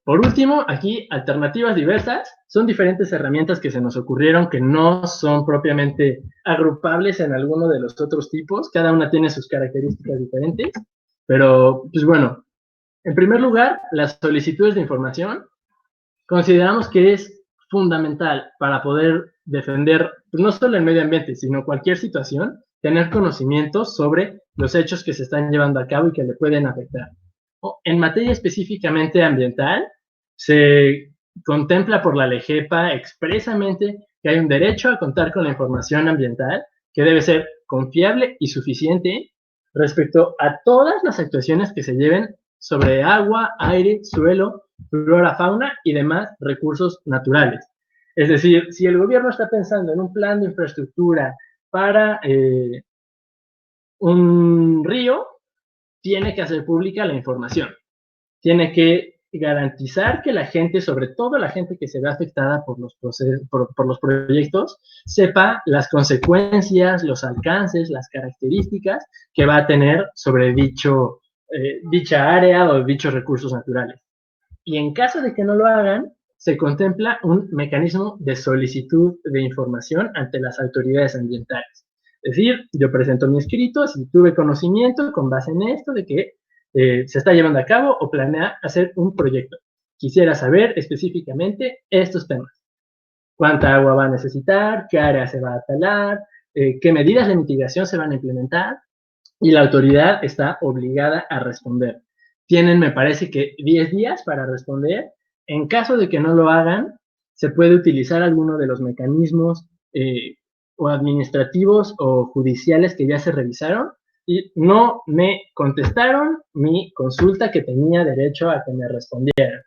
por último, aquí alternativas diversas son diferentes herramientas que se nos ocurrieron que no son propiamente agrupables en alguno de los otros tipos, cada una tiene sus características diferentes, pero pues bueno, en primer lugar, las solicitudes de información consideramos que es fundamental para poder defender pues, no solo el medio ambiente, sino cualquier situación, tener conocimientos sobre los hechos que se están llevando a cabo y que le pueden afectar. En materia específicamente ambiental, se contempla por la LEGEPA expresamente que hay un derecho a contar con la información ambiental que debe ser confiable y suficiente respecto a todas las actuaciones que se lleven sobre agua, aire, suelo, flora, fauna y demás recursos naturales. Es decir, si el gobierno está pensando en un plan de infraestructura para un río, tiene que hacer pública la información. Tiene que garantizar que la gente, sobre todo la gente que se ve afectada por los proyectos, sepa las consecuencias, los alcances, las características que va a tener sobre dicha área o dichos recursos naturales. Y en caso de que no lo hagan, se contempla un mecanismo de solicitud de información ante las autoridades ambientales. Es decir, yo presento mi escrito, si tuve conocimiento con base en esto de que se está llevando a cabo o planea hacer un proyecto. Quisiera saber específicamente estos temas. ¿Cuánta agua va a necesitar? ¿Qué área se va a talar? ¿Qué medidas de mitigación se van a implementar? Y la autoridad está obligada a responder. Tienen, me parece que 10 días para responder. En caso de que no lo hagan, se puede utilizar alguno de los mecanismos o administrativos o judiciales que ya se revisaron y no me contestaron mi consulta que tenía derecho a que me respondieran,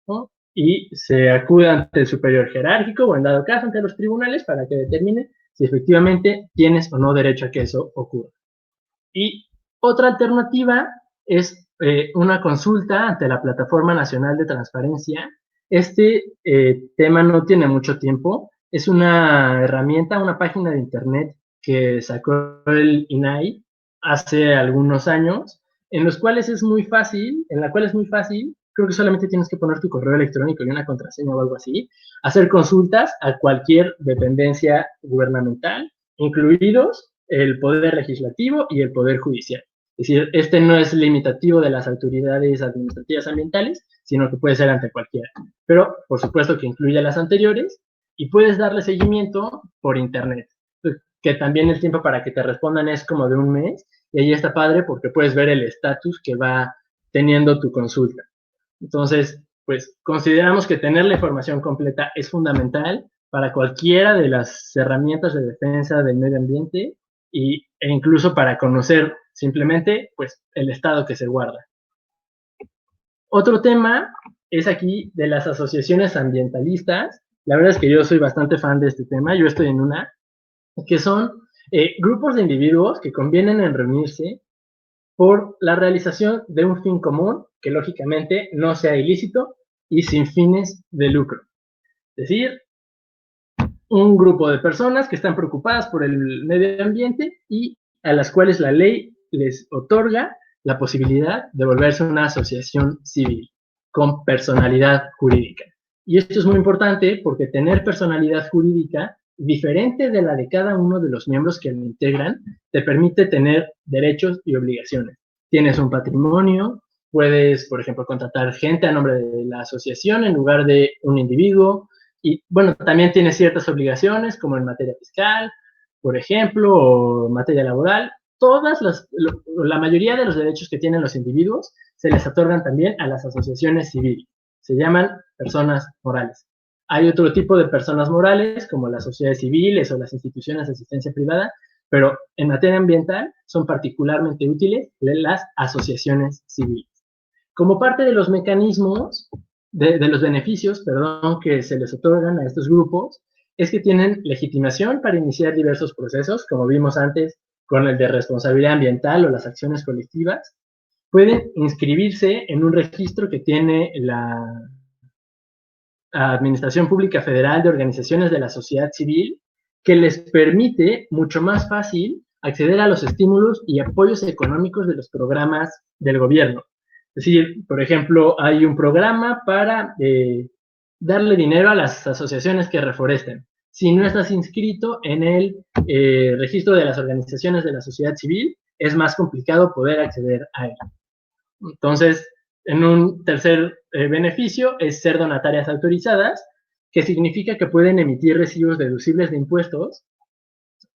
¿no? Y se acude ante el superior jerárquico o en dado caso ante los tribunales para que determine si efectivamente tienes o no derecho a que eso ocurra. Y otra alternativa es una consulta ante la Plataforma Nacional de Transparencia. Este tema no tiene mucho tiempo. Es una herramienta, una página de internet que sacó el INAI hace algunos años, en la cual es muy fácil, creo que solamente tienes que poner tu correo electrónico y una contraseña o algo así, hacer consultas a cualquier dependencia gubernamental, incluidos el poder legislativo y el poder judicial. Es decir, este no es limitativo de las autoridades administrativas ambientales, sino que puede ser ante cualquiera. Pero, por supuesto que incluye a las anteriores y puedes darle seguimiento por internet, que también el tiempo para que te respondan es como de un mes, y ahí está padre porque puedes ver el estatus que va teniendo tu consulta. Entonces, pues consideramos que tener la información completa es fundamental para cualquiera de las herramientas de defensa del medio ambiente e incluso para conocer simplemente pues el estado que se guarda. Otro tema es aquí de las asociaciones ambientalistas. La verdad es que yo soy bastante fan de este tema, yo estoy en una, que son grupos de individuos que convienen en reunirse por la realización de un fin común que lógicamente no sea ilícito y sin fines de lucro. Es decir, un grupo de personas que están preocupadas por el medio ambiente y a las cuales la ley les otorga la posibilidad de volverse una asociación civil con personalidad jurídica. Y esto es muy importante porque tener personalidad jurídica diferente de la de cada uno de los miembros que lo integran te permite tener derechos y obligaciones. Tienes un patrimonio, puedes, por ejemplo, contratar gente a nombre de la asociación en lugar de un individuo, y bueno, también tiene ciertas obligaciones, como en materia fiscal, por ejemplo, o en materia laboral. La mayoría de los derechos que tienen los individuos se les otorgan también a las asociaciones civiles. Se llaman personas morales. Hay otro tipo de personas morales, como las sociedades civiles o las instituciones de asistencia privada, pero en materia ambiental son particularmente útiles las asociaciones civiles. Como parte de los mecanismos de los beneficios, perdón, que se les otorgan a estos grupos, es que tienen legitimación para iniciar diversos procesos, como vimos antes con el de responsabilidad ambiental o las acciones colectivas. Pueden inscribirse en un registro que tiene la Administración Pública Federal de Organizaciones de la Sociedad Civil, que les permite mucho más fácil acceder a los estímulos y apoyos económicos de los programas del gobierno. Es decir, por ejemplo, hay un programa para darle dinero a las asociaciones que reforesten. Si no estás inscrito en el registro de las organizaciones de la sociedad civil, es más complicado poder acceder a él. Entonces, en un tercer beneficio es ser donatarias autorizadas, que significa que pueden emitir recibos deducibles de impuestos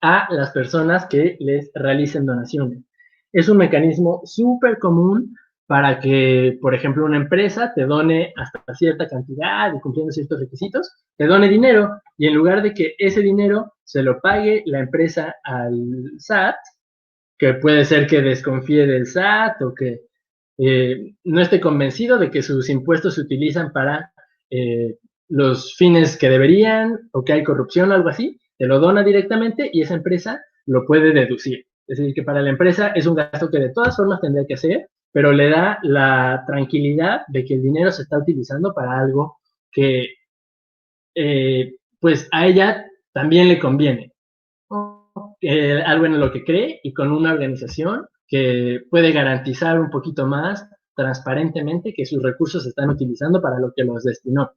a las personas que les realicen donaciones. Es un mecanismo súper común para que, por ejemplo, una empresa te done hasta cierta cantidad y cumpliendo ciertos requisitos, te done dinero y en lugar de que ese dinero se lo pague la empresa al SAT, que puede ser que desconfíe del SAT o que no esté convencido de que sus impuestos se utilizan para los fines que deberían o que hay corrupción o algo así, te lo dona directamente y esa empresa lo puede deducir. Es decir, que para la empresa es un gasto que de todas formas tendría que hacer, pero le da la tranquilidad de que el dinero se está utilizando para algo que pues a ella también le conviene. Algo en lo que cree y con una organización que puede garantizar un poquito más transparentemente que sus recursos se están utilizando para lo que los destinó,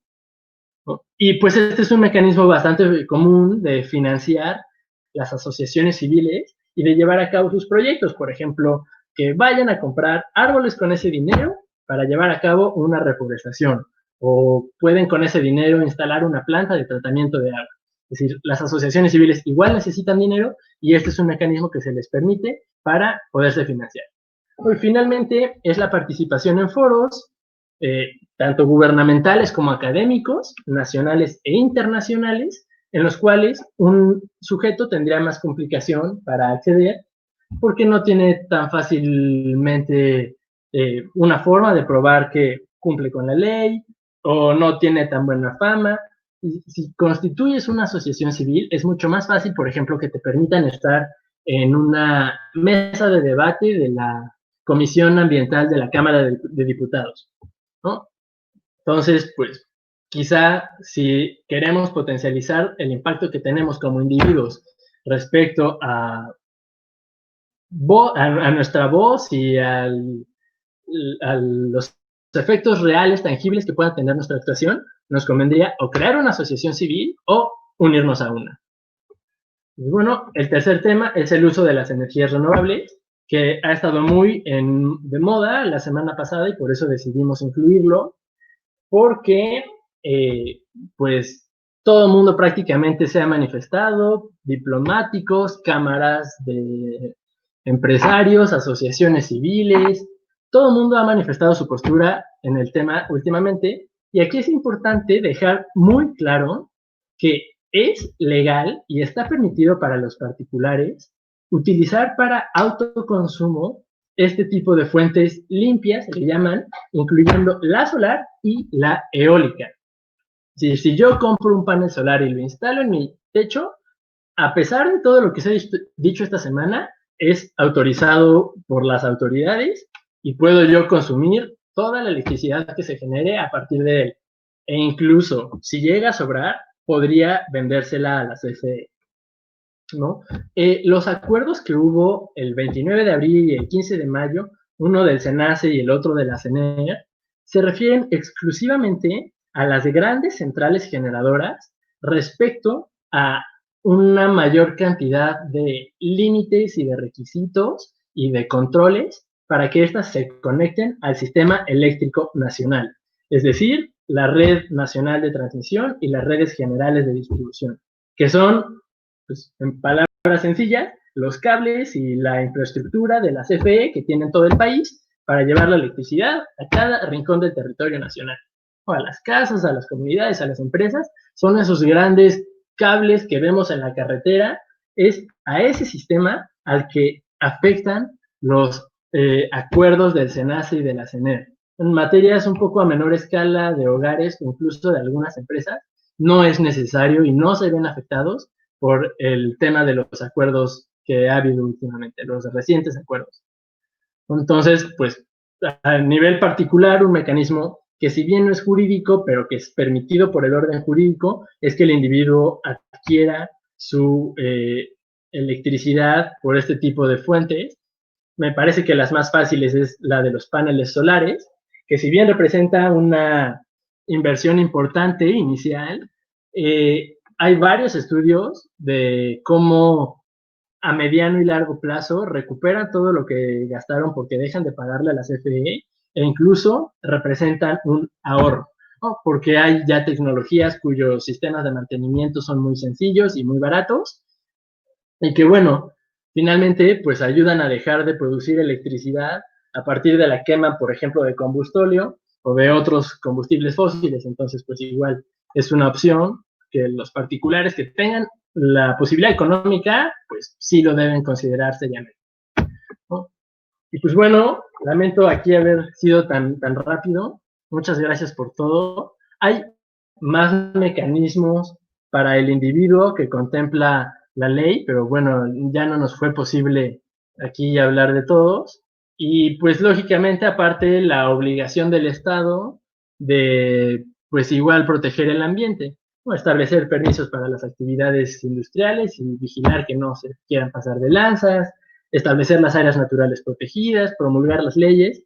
¿no? Y pues este es un mecanismo bastante común de financiar las asociaciones civiles y de llevar a cabo sus proyectos, por ejemplo, que vayan a comprar árboles con ese dinero para llevar a cabo una reforestación, o pueden con ese dinero instalar una planta de tratamiento de agua. Es decir, las asociaciones civiles igual necesitan dinero y este es un mecanismo que se les permite para poderse financiar. Y finalmente es la participación en foros, tanto gubernamentales como académicos, nacionales e internacionales, en los cuales un sujeto tendría más complicación para acceder porque no tiene tan fácilmente una forma de probar que cumple con la ley o no tiene tan buena fama. Y si constituyes una asociación civil, es mucho más fácil, por ejemplo, que te permitan estar en una mesa de debate de la Comisión Ambiental de la Cámara de Diputados, ¿no? Entonces, pues, quizá si queremos potencializar el impacto que tenemos como individuos respecto a nuestra voz y a los efectos reales, tangibles que pueda tener nuestra actuación, nos convendría o crear una asociación civil o unirnos a una. Y bueno, el tercer tema es el uso de las energías renovables, que ha estado muy de moda la semana pasada y por eso decidimos incluirlo, porque pues todo el mundo prácticamente se ha manifestado, diplomáticos, cámaras de empresarios, asociaciones civiles, todo el mundo ha manifestado su postura en el tema últimamente, y aquí es importante dejar muy claro que es legal y está permitido para los particulares utilizar para autoconsumo este tipo de fuentes limpias, se le llaman, incluyendo la solar y la eólica. Si yo compro un panel solar y lo instalo en mi techo, a pesar de todo lo que se ha dicho esta semana, es autorizado por las autoridades y puedo yo consumir toda la electricidad que se genere a partir de él. E incluso, si llega a sobrar, podría vendérsela a la CFE, ¿no? Los acuerdos que hubo el 29 de abril y el 15 de mayo, uno del SENACE y el otro de la CENER, se refieren exclusivamente a las grandes centrales generadoras respecto a una mayor cantidad de límites y de requisitos y de controles para que éstas se conecten al sistema eléctrico nacional, es decir, la red nacional de transmisión y las redes generales de distribución, que son, pues, en palabras sencillas, los cables y la infraestructura de la CFE que tienen todo el país para llevar la electricidad a cada rincón del territorio nacional, o a las casas, a las comunidades, a las empresas. Son esos grandes cables que vemos en la carretera, es a ese sistema al que afectan los acuerdos del SENACE y de la CENER. En materias un poco a menor escala de hogares o incluso de algunas empresas, no es necesario y no se ven afectados por el tema de los acuerdos que ha habido últimamente, los recientes acuerdos. Entonces, pues, a nivel particular, un mecanismo que si bien no es jurídico, pero que es permitido por el orden jurídico, es que el individuo adquiera su electricidad por este tipo de fuentes. Me parece que las más fáciles es la de los paneles solares, que si bien representa una inversión importante inicial, hay varios estudios de cómo a mediano y largo plazo recuperan todo lo que gastaron porque dejan de pagarle a la CFE e incluso representan un ahorro, ¿no? Porque hay ya tecnologías cuyos sistemas de mantenimiento son muy sencillos y muy baratos y que, bueno, finalmente pues ayudan a dejar de producir electricidad a partir de la quema, por ejemplo, de combustóleo o de otros combustibles fósiles. Entonces, pues igual es una opción que los particulares que tengan la posibilidad económica, pues sí lo deben considerar seriamente, ¿no? Y pues bueno, lamento aquí haber sido tan rápido. Muchas gracias por todo. Hay más mecanismos para el individuo que contempla la ley, pero bueno, ya no nos fue posible aquí hablar de todos. Y pues lógicamente, aparte, la obligación del Estado de, pues igual, proteger el ambiente, ¿no? Establecer permisos para las actividades industriales y vigilar que no se quieran pasar de lanzas, establecer las áreas naturales protegidas, promulgar las leyes,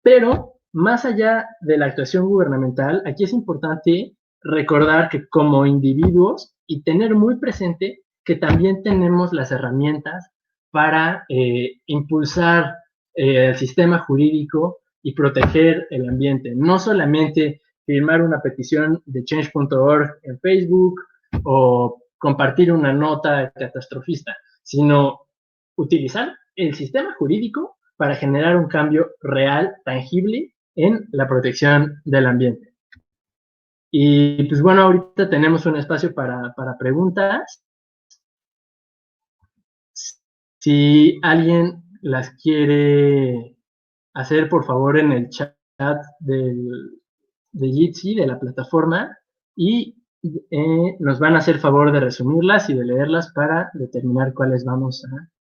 pero más allá de la actuación gubernamental, aquí es importante recordar que como individuos y tener muy presente que también tenemos las herramientas para impulsar el sistema jurídico y proteger el ambiente. No solamente firmar una petición de change.org en Facebook o compartir una nota catastrofista, sino utilizar el sistema jurídico para generar un cambio real, tangible en la protección del ambiente. Y pues bueno, ahorita tenemos un espacio para preguntas. Si alguien las quiere hacer, por favor, en el chat de Jitsi, de la plataforma, y nos van a hacer favor de resumirlas y de leerlas para determinar cuáles vamos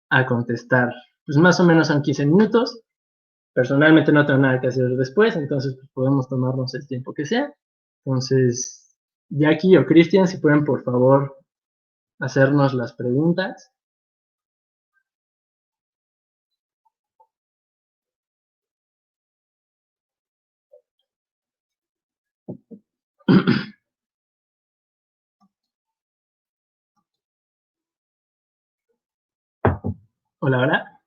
a contestar. Pues más o menos son 15 minutos. Personalmente no tengo nada que hacer después, entonces pues, podemos tomarnos el tiempo que sea. Entonces, Jackie o Cristian, si pueden por favor hacernos las preguntas. Hola, hola.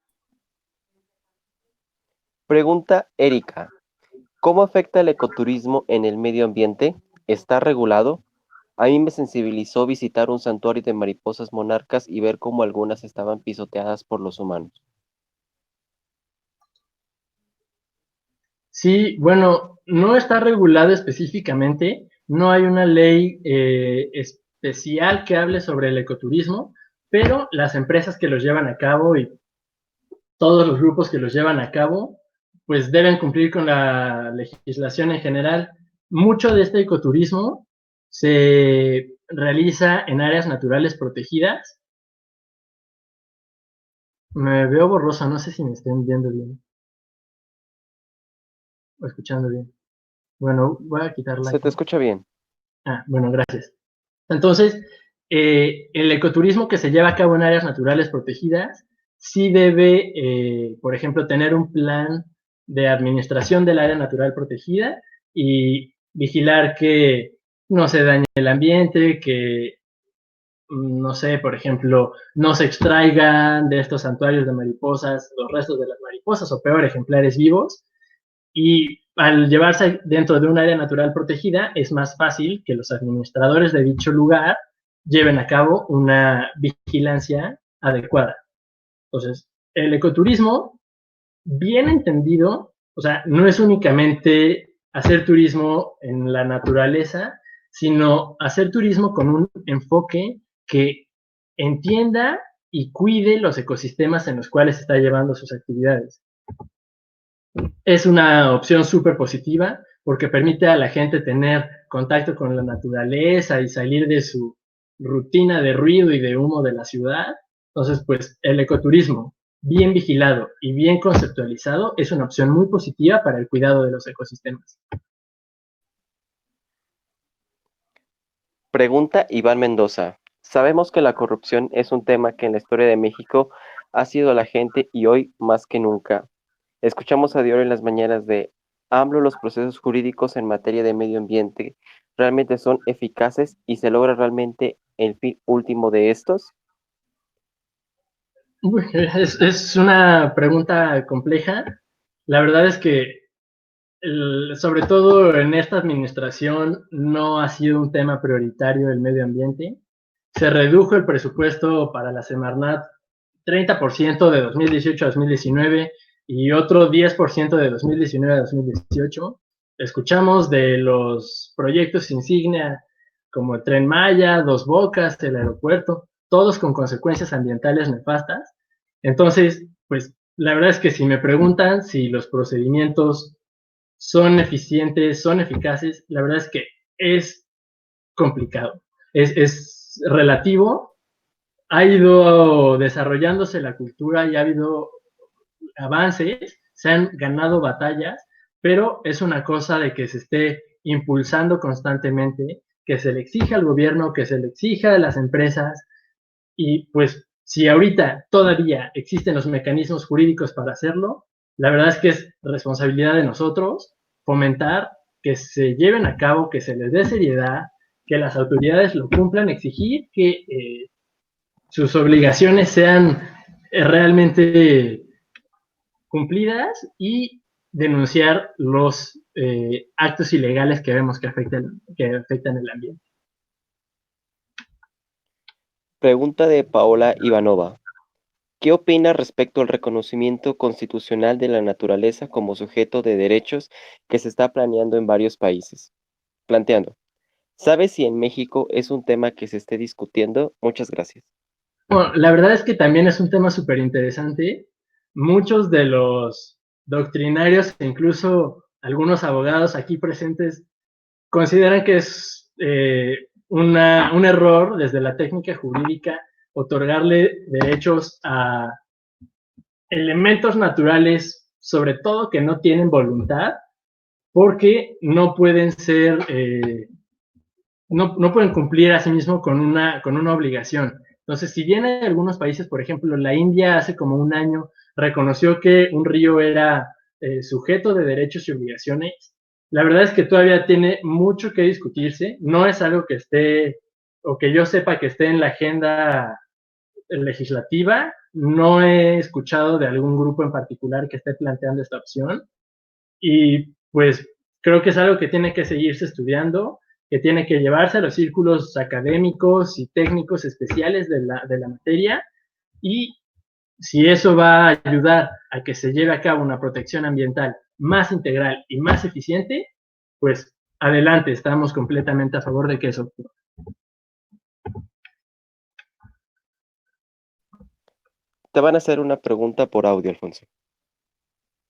Pregunta Erika. ¿Cómo afecta el ecoturismo en el medio ambiente? ¿Está regulado? A mí me sensibilizó visitar un santuario de mariposas monarcas y ver cómo algunas estaban pisoteadas por los humanos. Sí, bueno, no está regulado específicamente, no hay una ley especial que hable sobre el ecoturismo, pero las empresas que los llevan a cabo y todos los grupos que los llevan a cabo, pues deben cumplir con la legislación en general. Mucho de este ecoturismo se realiza en áreas naturales protegidas. Me veo borrosa, no sé si me estén viendo bien o escuchando bien. Bueno, voy a quitarla Se te aquí. escucha bien. Bueno, gracias. Entonces, el ecoturismo que se lleva a cabo en áreas naturales protegidas sí debe, por ejemplo, tener un plan de administración del área natural protegida y vigilar que no se dañe el ambiente, que, no sé, por ejemplo, no se extraigan de estos santuarios de mariposas los restos de las mariposas o peor, ejemplares vivos. Y al llevarse dentro de un área natural protegida, es más fácil que los administradores de dicho lugar lleven a cabo una vigilancia adecuada. Entonces, el ecoturismo, bien entendido, o sea, no es únicamente hacer turismo en la naturaleza, sino hacer turismo con un enfoque que entienda y cuide los ecosistemas en los cuales está llevando sus actividades. Es una opción súper positiva porque permite a la gente tener contacto con la naturaleza y salir de su rutina de ruido y de humo de la ciudad. Entonces, pues el ecoturismo, bien vigilado y bien conceptualizado, es una opción muy positiva para el cuidado de los ecosistemas. Pregunta Iván Mendoza. Sabemos que la corrupción es un tema que en la historia de México ha sido la gente y hoy más que nunca. Escuchamos a diario en las mañanas de AMLO, los procesos jurídicos en materia de medio ambiente realmente son eficaces y se logra realmente el fin último de estos. Es una pregunta compleja. La verdad es que sobre todo en esta administración no ha sido un tema prioritario el medio ambiente. Se redujo el presupuesto para la Semarnat 30% de 2018 a 2019 y otro 10% de 2019 a 2018. Escuchamos de los proyectos insignia como el Tren Maya, Dos Bocas, el aeropuerto, todos con consecuencias ambientales nefastas. Entonces, pues la verdad es que si me preguntan si los procedimientos son eficientes, son eficaces, la verdad es que es complicado, es relativo, ha ido desarrollándose la cultura y ha habido avances, se han ganado batallas, pero es una cosa de que se esté impulsando constantemente, que se le exija al gobierno, que se le exija a las empresas, y pues si ahorita todavía existen los mecanismos jurídicos para hacerlo, la verdad es que es responsabilidad de nosotros fomentar que se lleven a cabo, que se les dé seriedad, que las autoridades lo cumplan, exigir que sus obligaciones sean realmente cumplidas y denunciar los actos ilegales que vemos que afectan el ambiente. Pregunta de Paola Ivanova. ¿Qué opina respecto al reconocimiento constitucional de la naturaleza como sujeto de derechos que se está planeando en varios países? Planteando. ¿Sabe si en México es un tema que se esté discutiendo? Muchas gracias. Bueno, la verdad es que también es un tema súper interesante. Muchos de los doctrinarios e incluso algunos abogados aquí presentes consideran que es un error desde la técnica jurídica otorgarle derechos a elementos naturales, sobre todo que no tienen voluntad, porque no pueden ser no pueden cumplir a sí mismo con una obligación. Entonces, si bien hay algunos países, por ejemplo, la India hace como un año reconoció que un río era sujeto de derechos y obligaciones, la verdad es que todavía tiene mucho que discutirse. No es algo que esté, o que yo sepa que esté en la agenda legislativa. No he escuchado de algún grupo en particular que esté planteando esta opción. Y pues creo que es algo que tiene que seguirse estudiando que tiene que llevarse a los círculos académicos y técnicos especiales de la materia, y si eso va a ayudar a que se lleve a cabo una protección ambiental más integral y más eficiente, pues adelante, estamos completamente a favor de que eso ocurra. Te van a hacer una pregunta por audio, Alfonso.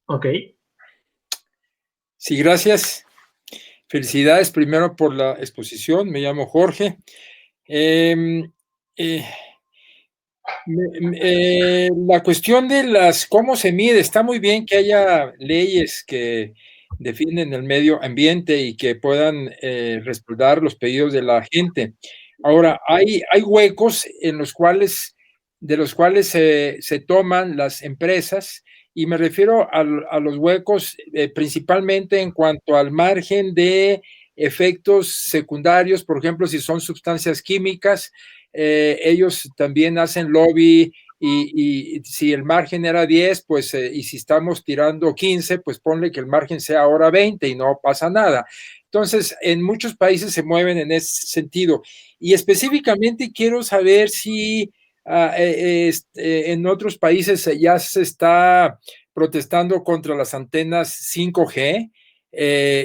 Ok. Sí, gracias. Felicidades primero por la exposición. Me llamo Jorge. La cuestión de cómo se mide, está muy bien que haya leyes que defienden el medio ambiente y que puedan respaldar los pedidos de la gente. Ahora, hay huecos de los cuales se toman las empresas, y me refiero a los huecos principalmente en cuanto al margen de efectos secundarios, por ejemplo, si son sustancias químicas. Ellos también hacen lobby, y si el margen era 10, pues, y si estamos tirando 15, pues ponle que el margen sea ahora 20 y no pasa nada. Entonces, en muchos países se mueven en ese sentido. Y específicamente quiero saber si en otros países ya se está protestando contra las antenas 5G.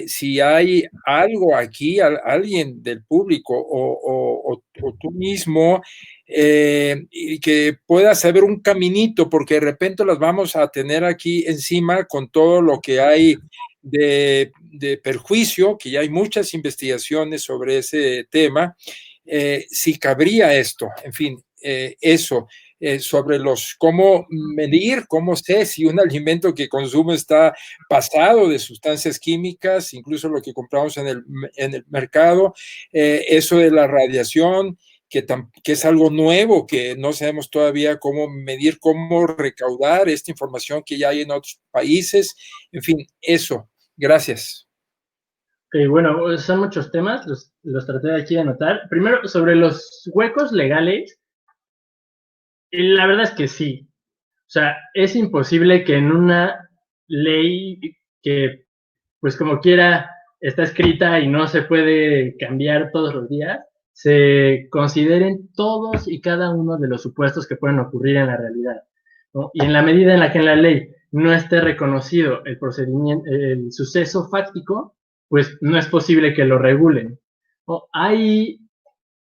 Si hay algo aquí, alguien del público o tú mismo, y que pueda saber un caminito, porque de repente las vamos a tener aquí encima con todo lo que hay de perjuicio, que ya hay muchas investigaciones sobre ese tema. Si cabría esto, en fin, eso. Sobre cómo medir, cómo sé si un alimento que consumo está pasado de sustancias químicas, incluso lo que compramos en el mercado, eso de la radiación, que es algo nuevo, que no sabemos todavía cómo medir, cómo recaudar esta información que ya hay en otros países, en fin, eso. Gracias. Bueno, son muchos temas, los traté de aquí de anotar. Primero, sobre los huecos legales, la verdad es que sí. O sea, es imposible que en una ley que, pues como quiera, está escrita y no se puede cambiar todos los días, se consideren todos y cada uno de los supuestos que pueden ocurrir en la realidad, ¿no? Y en la medida en la que en la ley no esté reconocido el procedimiento, el suceso fáctico, pues no es posible que lo regulen, ¿no? Hay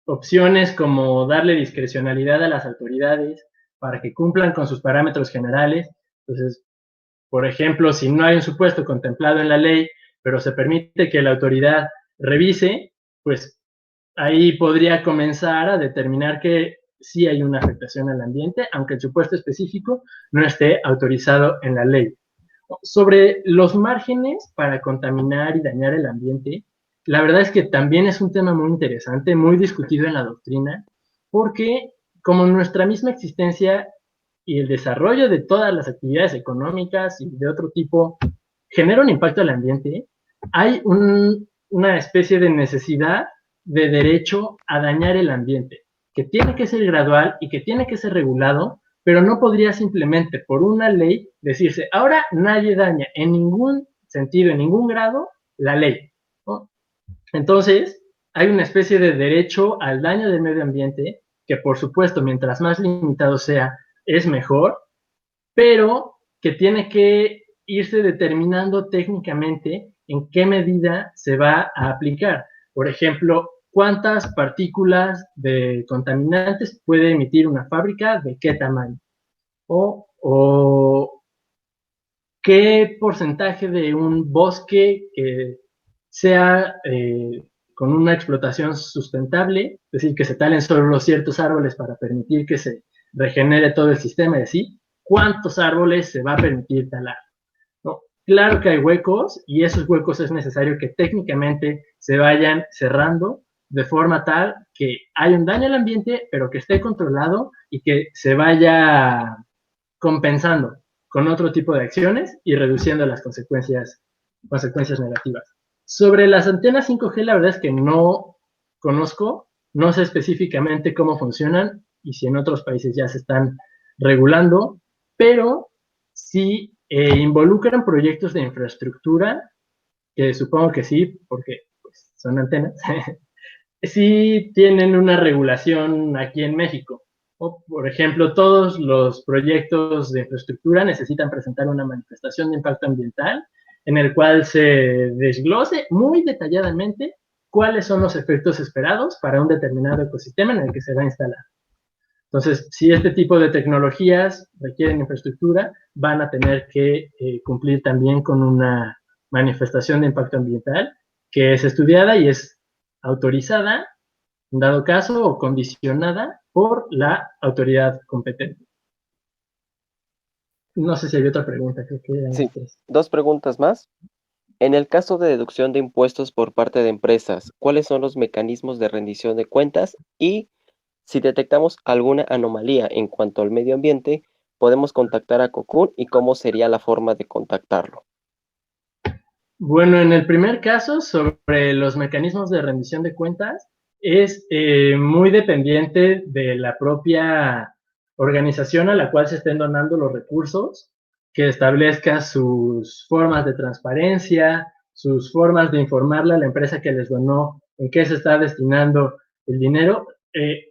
opciones como darle discrecionalidad a las autoridades para que cumplan con sus parámetros generales. Entonces, por ejemplo, si no hay un supuesto contemplado en la ley, pero se permite que la autoridad revise, pues ahí podría comenzar a determinar que sí hay una afectación al ambiente, aunque el supuesto específico no esté autorizado en la ley. Sobre los márgenes para contaminar y dañar el ambiente, la verdad es que también es un tema muy interesante, muy discutido en la doctrina, porque como nuestra misma existencia y el desarrollo de todas las actividades económicas y de otro tipo genera un impacto al ambiente, hay una especie de necesidad de derecho a dañar el ambiente, que tiene que ser gradual y que tiene que ser regulado, pero no podría simplemente por una ley decirse, ahora nadie daña en ningún sentido, en ningún grado, la ley, ¿no? Entonces, hay una especie de derecho al daño del medio ambiente, que por supuesto, mientras más limitado sea, es mejor, pero que tiene que irse determinando técnicamente en qué medida se va a aplicar. Por ejemplo, cuántas partículas de contaminantes puede emitir una fábrica, de qué tamaño, o qué porcentaje de un bosque que sea con una explotación sustentable, es decir, que se talen solo ciertos árboles para permitir que se regenere todo el sistema y así, cuántos árboles se va a permitir talar, ¿no? Claro que hay huecos y esos huecos es necesario que técnicamente se vayan cerrando de forma tal que haya un daño al ambiente, pero que esté controlado y que se vaya compensando con otro tipo de acciones y reduciendo las consecuencias negativas. Sobre las antenas 5G, la verdad es que no conozco, no sé específicamente cómo funcionan y si en otros países ya se están regulando, pero sí involucran proyectos de infraestructura, que supongo que sí, porque pues, son antenas, sí tienen una regulación aquí en México. O, por ejemplo, todos los proyectos de infraestructura necesitan presentar una manifestación de impacto ambiental en el cual se desglose muy detalladamente cuáles son los efectos esperados para un determinado ecosistema en el que se va a instalar. Entonces, si este tipo de tecnologías requieren infraestructura, van a tener que cumplir también con una manifestación de impacto ambiental que es estudiada y es autorizada, en dado caso, o condicionada por la autoridad competente. No sé si hay otra pregunta, creo que eran Sí, tres. 2 preguntas más. En el caso de deducción de impuestos por parte de empresas, ¿cuáles son los mecanismos de rendición de cuentas? Y si detectamos alguna anomalía en cuanto al medio ambiente, podemos contactar a Cocoon y cómo sería la forma de contactarlo. Bueno, en el primer caso, sobre los mecanismos de rendición de cuentas, es muy dependiente de la propia organización a la cual se estén donando los recursos, que establezca sus formas de transparencia, sus formas de informarle a la empresa que les donó en qué se está destinando el dinero.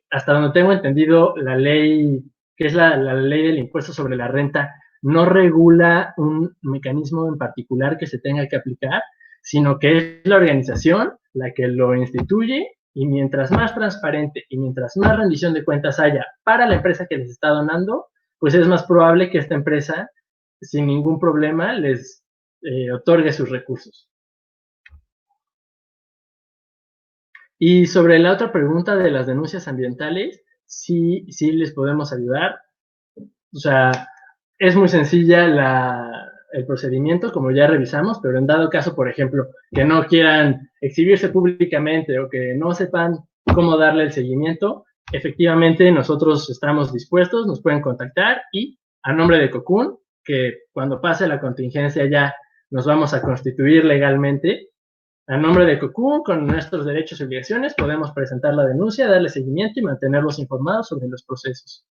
Hasta donde tengo entendido, la ley, que es la ley del impuesto sobre la renta, no regula un mecanismo en particular que se tenga que aplicar, sino que es la organización la que lo instituye, y mientras más transparente y mientras más rendición de cuentas haya para la empresa que les está donando, pues es más probable que esta empresa sin ningún problema les otorgue sus recursos. Y sobre la otra pregunta de las denuncias ambientales, sí les podemos ayudar. O sea, es muy sencilla el procedimiento, como ya revisamos, pero en dado caso, por ejemplo, que no quieran exhibirse públicamente o que no sepan cómo darle el seguimiento, efectivamente nosotros estamos dispuestos, nos pueden contactar y a nombre de Cocoon, que cuando pase la contingencia ya nos vamos a constituir legalmente, a nombre de Cocoon, con nuestros derechos y obligaciones, podemos presentar la denuncia, darle seguimiento y mantenerlos informados sobre los procesos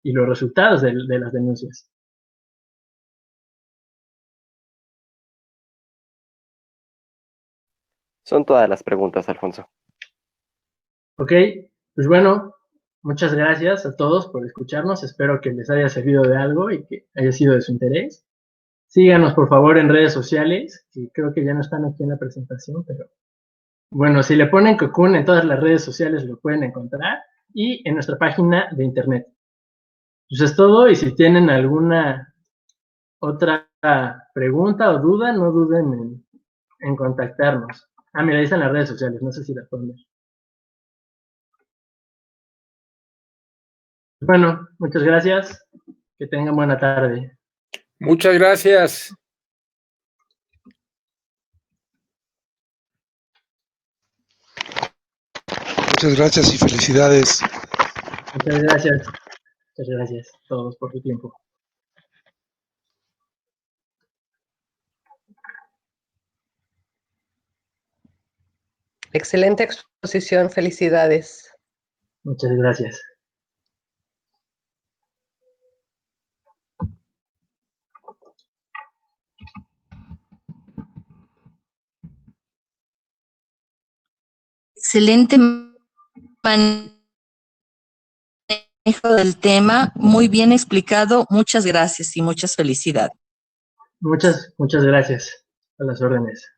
y los resultados de las denuncias. Son todas las preguntas, Alfonso. Ok, pues bueno, muchas gracias a todos por escucharnos. Espero que les haya servido de algo y que haya sido de su interés. Síganos, por favor, en redes sociales, que creo que ya no están aquí en la presentación, pero bueno, si le ponen Cocoon en todas las redes sociales lo pueden encontrar, y en nuestra página de internet. Pues es todo, y si tienen alguna otra pregunta o duda, no duden en contactarnos. Ah, mira, ahí están las redes sociales, no sé si las pueden ver. Bueno, muchas gracias. Que tengan buena tarde. Muchas gracias. Muchas gracias y felicidades. Muchas gracias. Muchas gracias a todos por su tiempo. Excelente exposición, felicidades. Muchas gracias. Excelente manejo del tema, muy bien explicado. Muchas gracias y muchas felicidades. Muchas gracias. A las órdenes.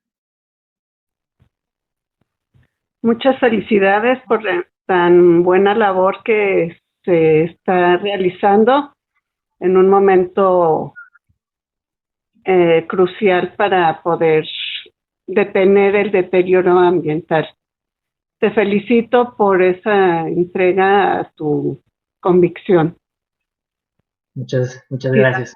Muchas felicidades por la tan buena labor que se está realizando en un momento crucial para poder detener el deterioro ambiental. Te felicito por esa entrega a tu convicción. Muchas gracias.